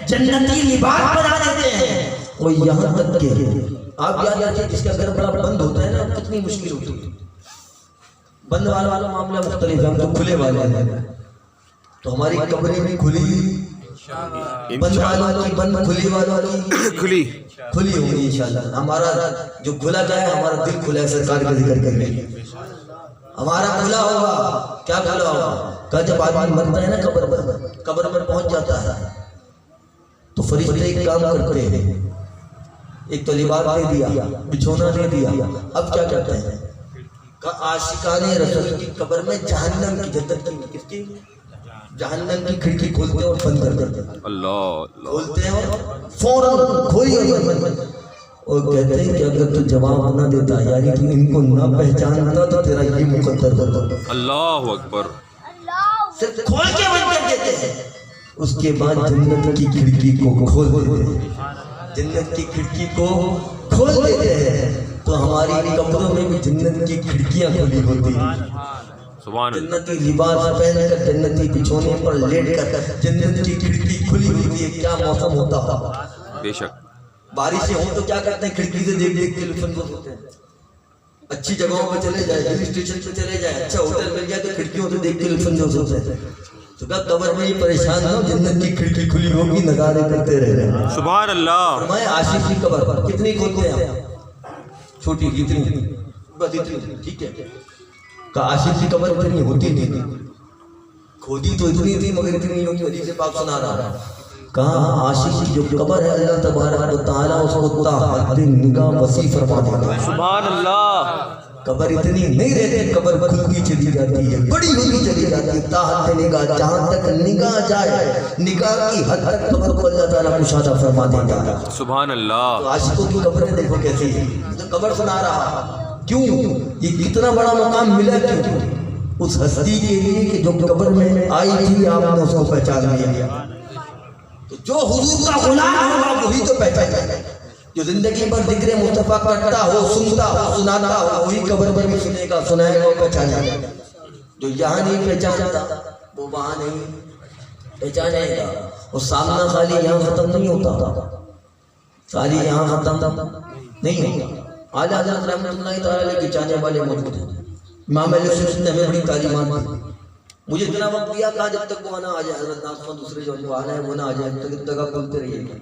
[SPEAKER 1] جنتی لباس پہنا دیتے ہیں. اور یہاں تک کہ آپ یاد رکھیں جس کا گھر بڑا بند ہوتا ہے نا، کتنی مشکل ہوتی ہے. بند والا معاملہ مختلف ہے، ہم تو کھلے والے ہیں. تو ہماری قبریں بھی کھلی، بند والوں کی بند، کھلی والوں کی
[SPEAKER 2] کھلی
[SPEAKER 1] کھلی ہوگی انشاءاللہ. ہمارا جو کھلا گیا ہے، ہمارا دل کھلا ہے سرکار کا ذکر کرنے کے. ہمارا کھلا ہوگا. کیا کھلا ہوگا؟ کہ جب آدمی مرتا ہے نا قبر پر پہنچ جاتا ہے تو فرشتے ایک کام کرتے ہیں. ایک تو لباس دے دیا، بچھونا دے دیا. اب کیا کرتے ہیں کہ عاشقان رسول کی قبر میں جہنم کی، جنت کی، کس کی؟ جہنم کی کھڑکی کھولتے ہیں اور بند کر دیتے ہیں.
[SPEAKER 2] اللہ.
[SPEAKER 1] کھولتے ہیں اور فوراً کھولی اور بند. اور کہتے ہیں کہ اگر تو جواب نہ دیتا، یعنی کہ ان کو نہ پہچانتا، تو تیرا یہ مقدر ہوتا.
[SPEAKER 2] اللہ اکبر.
[SPEAKER 1] صرف کھول کے بند کر دیتے ہیں. اس کے بعد جنت کی کھڑکی کو کھول دیتے ہیں. جنت کی کھڑکی کو کھول دیتے ہیں تو ہماری قبروں میں بھی جنت کی کھڑکیاں کھلی ہوتی ہیں.
[SPEAKER 2] سبحان اللہ.
[SPEAKER 1] جنتی لباس پہن کر، جنتی بچھونے پر لیٹ کر جنت کی کھڑکی کھلی ہوتی ہے. کیا موسم ہوتا ہوگا.
[SPEAKER 2] بے شک.
[SPEAKER 1] بارشیں ہوں تو کیا کرتے ہیں؟ کھڑکی سے دیکھ دیکھ کے لطف اندوز ہوتے ہیں. اچھی جگہوں پہ چلے جائے، ہل اسٹیشن پہ چلے جائے، اچھا ہوٹل مل جائے تو کھڑکیوں سے دیکھ کے لطف اندوز ہوتے ہیں. تو کہا قبر میں یہ پریشان ہو، جنت کی کھڑکی کھلی ہوگی، نظارے کرتے رہ رہے ہیں.
[SPEAKER 2] سبحان اللہ.
[SPEAKER 1] فرمائے عاشق کی قبر پر کتنی کھولتے ہیں آپ؟ چھوٹی جتنی، بس اتنی. ٹھیک ہے کہ عاشق کی قبر اتنی ہوتی نہیں تھی، کھودی تو اتنی تھی مگر اتنی نہیں ہوتی. حدیث پاک سنا رہا. کہاں عاشق کی جو قبر ہے اللہ تبارک و تعالیٰ اس کو تا نگاہ وسیع فرما دیتا ہے.
[SPEAKER 2] سبحان اللہ.
[SPEAKER 1] قبر اتنی نہیں رہتی، قبر کھلتی چلی جاتی ہے، بڑی ہوتی چلی جاتی ہے. تا نگاہ، جہاں تک نگاہ جائے، نگاہ کی حد تک قبر کو اللہ تعالیٰ مشاہدہ فرما دیتا ہے.
[SPEAKER 2] سبحان اللہ.
[SPEAKER 1] تو عاشقوں کی قبریں دیکھو کیسی ہیں. تو قبر سنا رہا کیوں، یہ کتنا بڑا مقام ملا کیوں؟ اس ہستی کے لیے کہ جو قبر میں آئی تھی، آپ نے اس کو پہچان لیا. تو جو حضور کا غلام ہوگا وہی تو پہچانے گا. جو زندگی پر ذکر مصطفیٰ کرتا ہو، سنتا ہو، سناتا ہو، وہی قبر پر بھی سنے گا، سنائے گا، وہ پہچانے گا. جو یہاں نہیں پہچانتا وہ وہاں نہیں پہچانے گا. اور سامنا خالی یہاں ختم نہیں ہوتا، خالی یہاں ختم نہیں ہوتا. اعلیٰ حضرت رحمۃ اللہ تعالیٰ علیہ کے چاہنے والے موجود ہیں. امام علیہ السلام نے ہمیں بڑی تعلیمات دی. مجھے اتنا وقت دیا کہا جب تک وہ نہ آ جائے، حضرت ناصفہ دوسرے جو آنا ہے وہ نہ آ جائے تب تک آپ بولتے رہیے گا.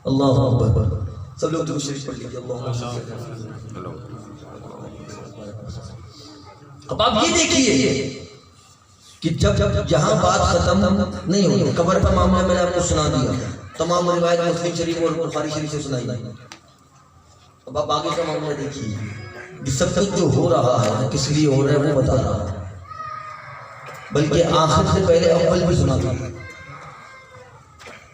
[SPEAKER 1] اللہ اکبر. سب لوگ درود شریف پڑھ لیجیے. اللہ. اب آپ یہ دیکھیے کہ جب یہاں بات ختم نہیں ہوتی، قبر کا معاملہ میں نے آپ کو سنا دیا، تمام روایت مسلم شریف اور بخاری شریف سے سنائی. اب آپ آگے کا معاملہ دیکھیے کہ سب کچھ جو ہو رہا ہے کس لیے ہو رہا ہے وہ بتا رہا ہے، بلکہ آخر سے پہلے اول بھی سنا تھا.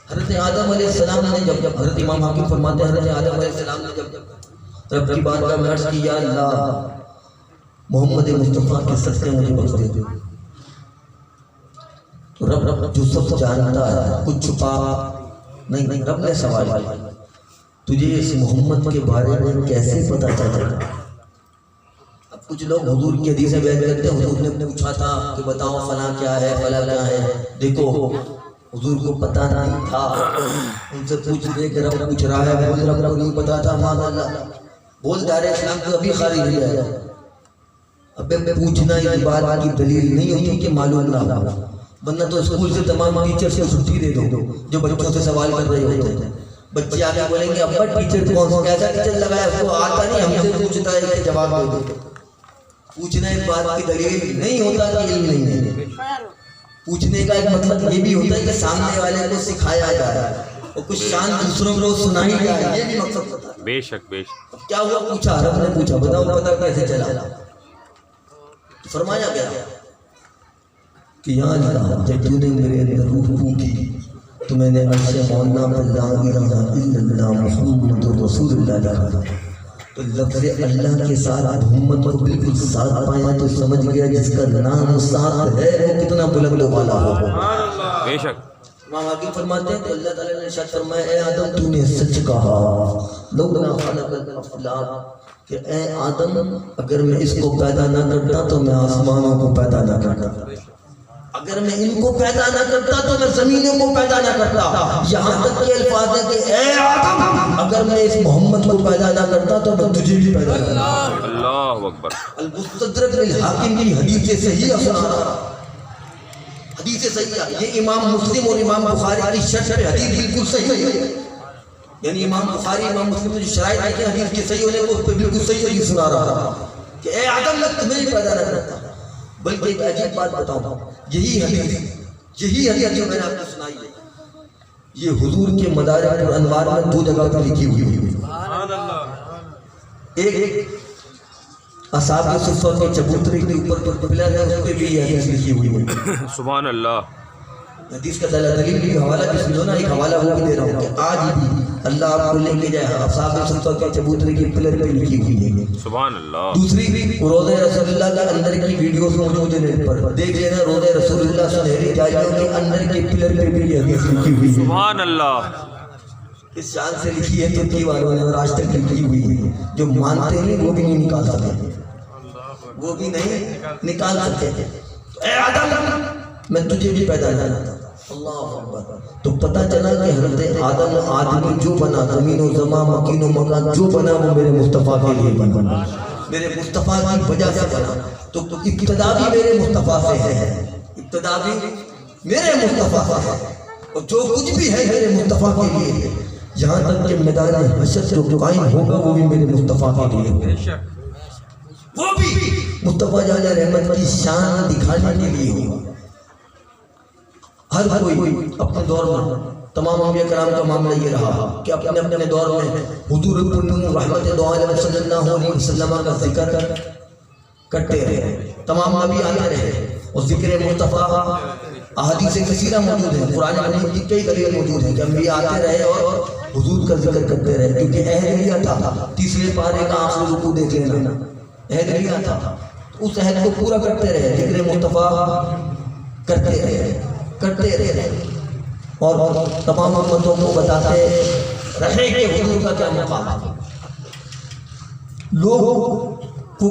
[SPEAKER 1] حضرت آدم علیہ السلام نے جب حضرت امام حاکم فرماتے ہیں حضرت آدم علیہ السلام نے جب رب کی بارگاہ میں عرض کی یا اللہ محمد مصطفیٰ کے صدقے مجھے بخش دے دو، تو رب جو سب جانتا ہے کچھ چھپا نہیں، رب نے سوال کیا تجھے اس محمد کے بارے میں کیسے پتہ چلا؟ اب کچھ لوگ حضور کی حدیثیں بیان کرتے ہیں حضور نے پوچھا تھا کہ بتاؤ فلاں کیا ہے فلاں کیا ہے، دیکھو حضور کو پتہ نہیں تھا. ان سے پوچھ دے کہ رب پوچھ رہا ہے، بول رب کو نہیں پتا تھا. مان اللہ بول دار اسلام کو ابھی خارج نہیں آیا. اب پوچھنا اس بات کی دلیل نہیں ہوتی کہ معلوم نہ ہو، ورنہ تو اسکول سے تمام ٹیچر سے چھٹی دے دو جو بچوں سے سوال کر رہے ہوتے ہیں. بچے آگے بولیں گے ابا ٹیچر کون سا کیسا ٹیچر لگایا، اس کو آتا نہیں، ہم سے پوچھتا ہے کہ جواب دے دو. پوچھنا اس بات کی دلیل نہیں ہوتا کہ علم نہیں ہے. پوچھنے کا ایک مطلب یہ بھی ہوتا ہے کہ سامنے والے کو سکھایا جائے اور کچھ شان دوسروں کو سنائی جائے، یہ بھی مقصد ہوتا ہے۔
[SPEAKER 2] بے شک بے شک۔
[SPEAKER 1] اب کیا ہوا؟ پوچھا، رب نے پوچھا بتاؤ پتہ کیسے چلا؟ فرمایا گیا کہ یا اللہ جب تو نے میرے اندر روح پھونکی تو میں نے عرش مولانا پر لا الہ الا اللہ محمد رسول اللہ لکھا، تو لفظ اللہ کے ساتھ محمد کو بالکل ساتھ پایا تو سمجھ گیا جس کا نام ساتھ ہے وہ کتنا بلند و بالا ہو۔
[SPEAKER 2] بے شک۔
[SPEAKER 1] امام حکیم فرماتے ہیں کہ اللہ تعالیٰ نے ارشاد فرمایا اے آدم تو نے سچ کہا، لولا خلق الافلاک، کہ اے آدم اگر میں اس کو پیدا نہ کرتا تو میں آسمانوں کو پیدا نہ کرتا، اگر میں ان کو پیدا نہ کرتا تو میں زمینوں کو پیدا نہ کرتا، یہاں تک یہ الفاظ ہے کہ اے آدم اگر میں اس محمد کو پیدا نہ کرتا تو میں تجھے بھی پیدا کرتا۔
[SPEAKER 2] اللہ اکبر۔
[SPEAKER 1] المستدرک للحاکم کی حدیث صحیح سنا رہا، حدیث صحیح ہے، یہ امام مسلم اور امام بخاری کی شرح پہ حدیث بالکل صحیح ہے، یعنی امام بخاری امام مسلم نے شرائط ہے کہ حدیث کے صحیح ہونے کو بالکل صحیح حدیث سنا رہا کہ اے آدم میں تمہیں بھی پیدا نہ کرتا۔ بلکہ ایک عجیب بات بتاؤں، یہی حدیث جو میں نے آپ کو سنائی ہے یہ حضور کے مدارک الانوار میں 2 جگہ پر لکھی ہوئی ہے۔ ایک اصحاب صفہ کے چبوترے کے اوپر پلر ہے، اس پہ بھی یہ حدیث لکھی ہوئی ہے۔
[SPEAKER 2] سبحان اللہ۔
[SPEAKER 1] حدیث کا دلیل بھی حوالہ بھی سنو نا، ایک حوالہ وہ بھی دے رہا ہوں کہ آج بھی اللہ آپ کو لے کے جائے اصحاب صفہ کے چبوترے کے پلر پہ لکھی ہوئی ہے۔
[SPEAKER 2] سبحان اللہ۔
[SPEAKER 1] دوسری روضہ رسول اللہ کے اندر کی ویڈیوز موجود ہیں نیٹ پر، دیکھ لینا، روضہ رسول اللہ سنہری جائیوں کے اندر کے پلر پہ بھی یہ حدیث لکھی ہوئی ہے۔
[SPEAKER 2] سبحان اللہ۔
[SPEAKER 1] اس شان سے لکھی ہے ترکی والوں نے اور آج تک لکھی ہوئی ہے، جو مانتے نہیں وہ بھی نہیں نکال سکتے، وہ بھی نہیں نکال سکتے۔ اے آدم میں تجھے بھی پیدا نہ کرتا، اللہ اکبر۔ تو پتہ چلا کہ حضرت آدم آدمی جو بنا، زمین و زمان مکین و مکان جو بنا وہ میرے مصطفیٰ کے لیے بنا، میرے مصطفیٰ کی وجہ سے بنا۔ تو ابتدا بھی میرے مصطفیٰ سے ہے، ابتدا بھی میرے مصطفیٰ سے ہے، اور جو کچھ بھی ہے میرے مصطفیٰ کے لیے ہے، یہاں تک کہ میدان حشر جو قائم ہوگا وہ بھی میرے مصطفیٰ کے لیے ہوگا، وہ بھی مصطفیٰ جان رحمت کی شان دکھانے کے لیے ہوگا۔ ہر کوئی اپنے دور میں، تمام انبیاء کرام کا معاملہ یہ رہا کہ اپنے اپنے دور میں حضور رحمت دو عالم صلی اللہ علیہ وسلم کا ذکر کرتے رہے، تمام نبی آتے رہے، اور ذکر مصطفیٰ احادیث کثیرہ موجود ہیں، قرآن مجید کی کئی دلیل موجود ہیں کہ انبیاء آتے رہے اور حضور کا ذکر کرتے رہے، کیونکہ عہد لیا تھا۔ تیسرے پارے کا آخری رکوع دیکھ لینا، عہد لیا تھا، اس عہد کو پورا کرتے رہے، ذکر مصطفیٰ کرتے رہے اور تمام امتوں کو بتاتے رہے کہ حضور کا کیا مقام ہے۔ لوگوں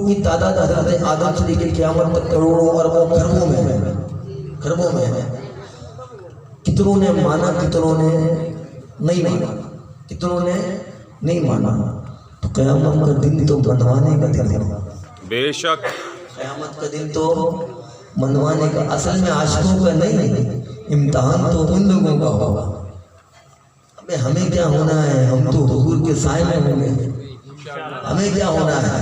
[SPEAKER 1] کی تعداد حضرت آدم سے لے کے قیامت تک کروڑوں اربوں خربوں میں ہے، کتنوں نے مانا کتنوں نے نہیں مانا، تو قیامت کا دن تو منوانے کا دن ہے،
[SPEAKER 2] بے شک۔
[SPEAKER 1] قیامت کا دن تو منوانے کا، اصل میں عاشقوں کا نہیں، امتحان تو ان لوگوں کا ہوگا۔ ابے ہمیں کیا ہونا ہے، ہم تو حضور کے سائے میں ہوں گے، ہمیں کیا ہونا ہے،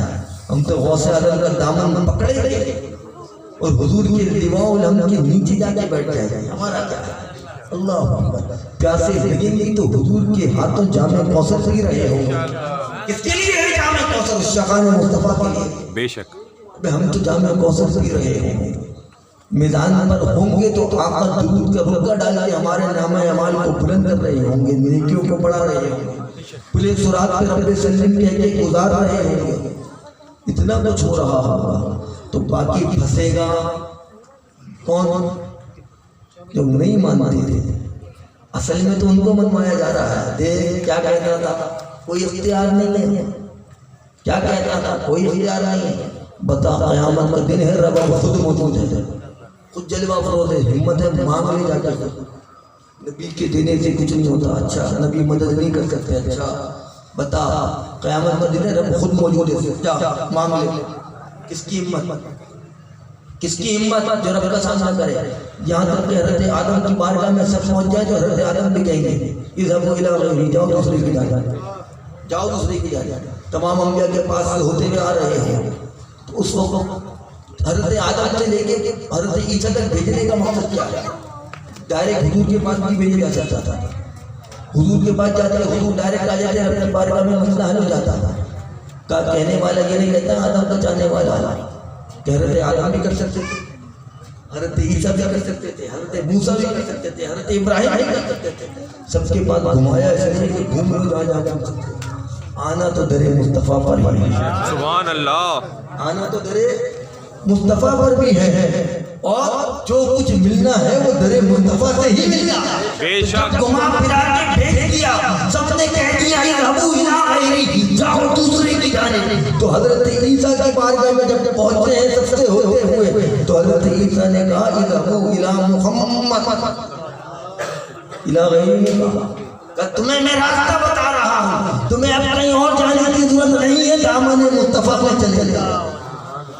[SPEAKER 1] ہم تو غوث اعظم کا دامن پکڑیں گے اور حضور کے لیواء الحمد کے نیچے جا کے بیٹھ جائیں گے، ہمارا کیا ہے۔ اللہ اکبر۔ پیاسے لگیں گے تو حضور کے ہاتھوں جام کوثر پی رہے ہوں گے، کس کے لیے ہے جام کوثر؟ شفاعت مصطفیٰ کے لیے،
[SPEAKER 2] بے شک۔
[SPEAKER 1] ہم تو جام کوثر پی رہے ہوں گے، میدان پر ہوں گے تو آقا درود کا رکا ڈال کے ہمارے نامہ اعمال کو بلند کر رہے ہوں گے، نیکیوں کو بڑھا رہے ہوں گے، پلے سرات پہ رب سلم کہہ کے گزار رہے ہوں گے، اتنا کچھ ہو رہا ہوگا۔ تو باقی پھنسے گا کون؟ جو نہیں مانتے تھے، اصل میں تو ان کو منوایا جا رہا ہے۔ دیکھ کیا کہتا تھا، کوئی اختیار نہیں ہے، کیا کہتا تھا، کوئی اختیار نہیں ہے۔ بتا قیامت کا دن ہے، رب خود موجود ہے، خود جلوہ فروز ہے، ہمت ہے، مانگ لے جا کے، نبی کے دینے سے کچھ نہیں ہوتا۔ اچھا نبی مدد نہیں کر سکتے، اچھا بتا قیامت کا دن ہے، رب خود موجود ہے، جا مانگ لے۔ کس کی ہمت، کس کی ہمت جو رب کا سامنا کرے؟ یہاں تک کہ حضرت آدم کی بارگاہ میں سب پہنچ جائے تو حضرت آدم بھی کہیں گے اذهبوا الى غیری، جاؤ دوسرے کی جانب، جاؤ دوسرے کی جانب۔ تمام انبیاء کے پاس ہوتے ہوئے آ رہے ہیں، تو اس وقت حضرت آدم سے لے کے حضرت عیسیٰ تک بھیجنے کا مقصد کیا ہے؟ ڈائریکٹ حضور کے پاس بھی بھیجا جا سکتا تھا، حضور کے پاس جاتے حضور ڈائریکٹ آ جاتے اپنی بارگاہ میں مسئلہ حل ہو جاتا تھا۔ کہنے والا یہ نہیں کہتا آدم کا چاہنے والا، کہ حضرت آدم بھی کر سکتے تھے، حضرت عیسیٰ بھی کر سکتے تھے، حضرت موسیٰ بھی کر سکتے تھے، حضرت ابراہیم بھی کر سکتے تھے، سب کے بعد گھمایا اس لیے کہ گھوم لو جہاں جہاں جا سکتے۔ آنا تو در مصطفیٰ پر ہی ہے،
[SPEAKER 2] سبحان اللہ،
[SPEAKER 1] آنا تو در مصطفیٰ پر بھی ہے، اور جو کچھ ملنا ہے وہ در مصطفیٰ سے ہی ملنا ہے۔
[SPEAKER 2] بے شک،
[SPEAKER 1] گھما پھرا کے بھیج دیا، سب نے کہہ دیا اذهبوا الی غیری، جاؤ دوسرے کی جانب۔ تو حضرت عیسیٰ کی بارگاہ میں جب پہنچے ہیں سب سے ہوتے ہوئے، تو حضرت عیسیٰ نے کہا اذهبوا الی محمد، الی غیری نے کہا کہ تمہیں میں راستہ بتا رہا ہوں، تمہیں اب کہیں اور جانے کی ضرورت نہیں ہے، دامن مصطفیٰ میں چلے جاؤ،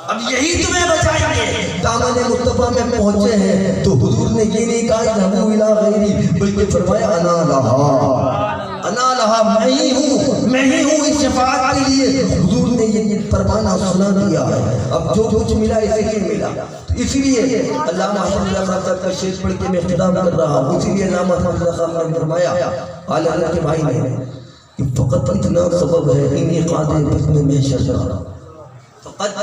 [SPEAKER 1] اب یہی تمہیں بچائیں گے۔ دامن مصطفیٰ میں پہنچے ہیں تو حضور نے یہ نہیں کہا اذهبوا الی غیری، بلکہ فرمایا انا لہا، میں ہی ہوں اس شفاعت کے لیے۔ حضور نے یہ فرمانا سنا دیا ہے، اب جو کچھ ملا اسی لیے ملا۔ اسی لیے علامہ احمد اللہ خان صاحب کا شعر پڑھ کے میں اختتام کر رہا ہوں، اسی لیے علامہ احمد اللہ خان نے فرمایا اعلیٰ کے بھائی نے کہ فقط اتنا سبب ہے انعقاد بزم محشر کا، فقط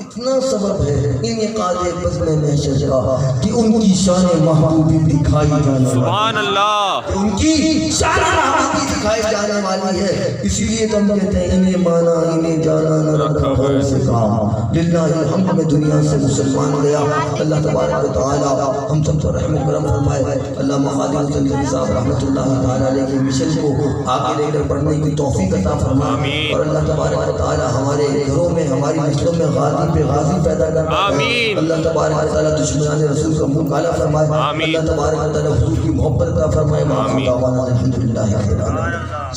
[SPEAKER 1] اتنا سبب ہے انعقاد بزم محشر کا کہ ان کی شان محبوبی دکھائی جانے
[SPEAKER 2] سبحان اللہ،
[SPEAKER 1] ان کی شان محبوبی دکھائی جانے والی ہے۔ اسی لیے تو ہم کہتے ہیں انہیں مانا انہیں جانا نہ رکھا غیر سے کام، للہ الحمد میں دنیا سے مسلمان گیا۔ اللہ تبارک و تعالی ہم سب پر رحم و کرم فرمائے۔ علامہ خالد حسین زنگی صاحب رحمۃ اللہ تعالی علیہ کے مشن کو آگے لے کر پڑھنے کی توفیق عطا فرمائے، اور اللہ تبارک و تعالی ہمارے گھروں میں ہماری نسلوں میں غازی پہ غازی پیدا کرنا ہے۔ اللہ تبارک و تعالی دشمنان رسول کا منہ کالا فرمائے، اللہ تبارک و تعالی حضور کی محبت عطا فرمائے۔ الحمدللہ رب العالمین۔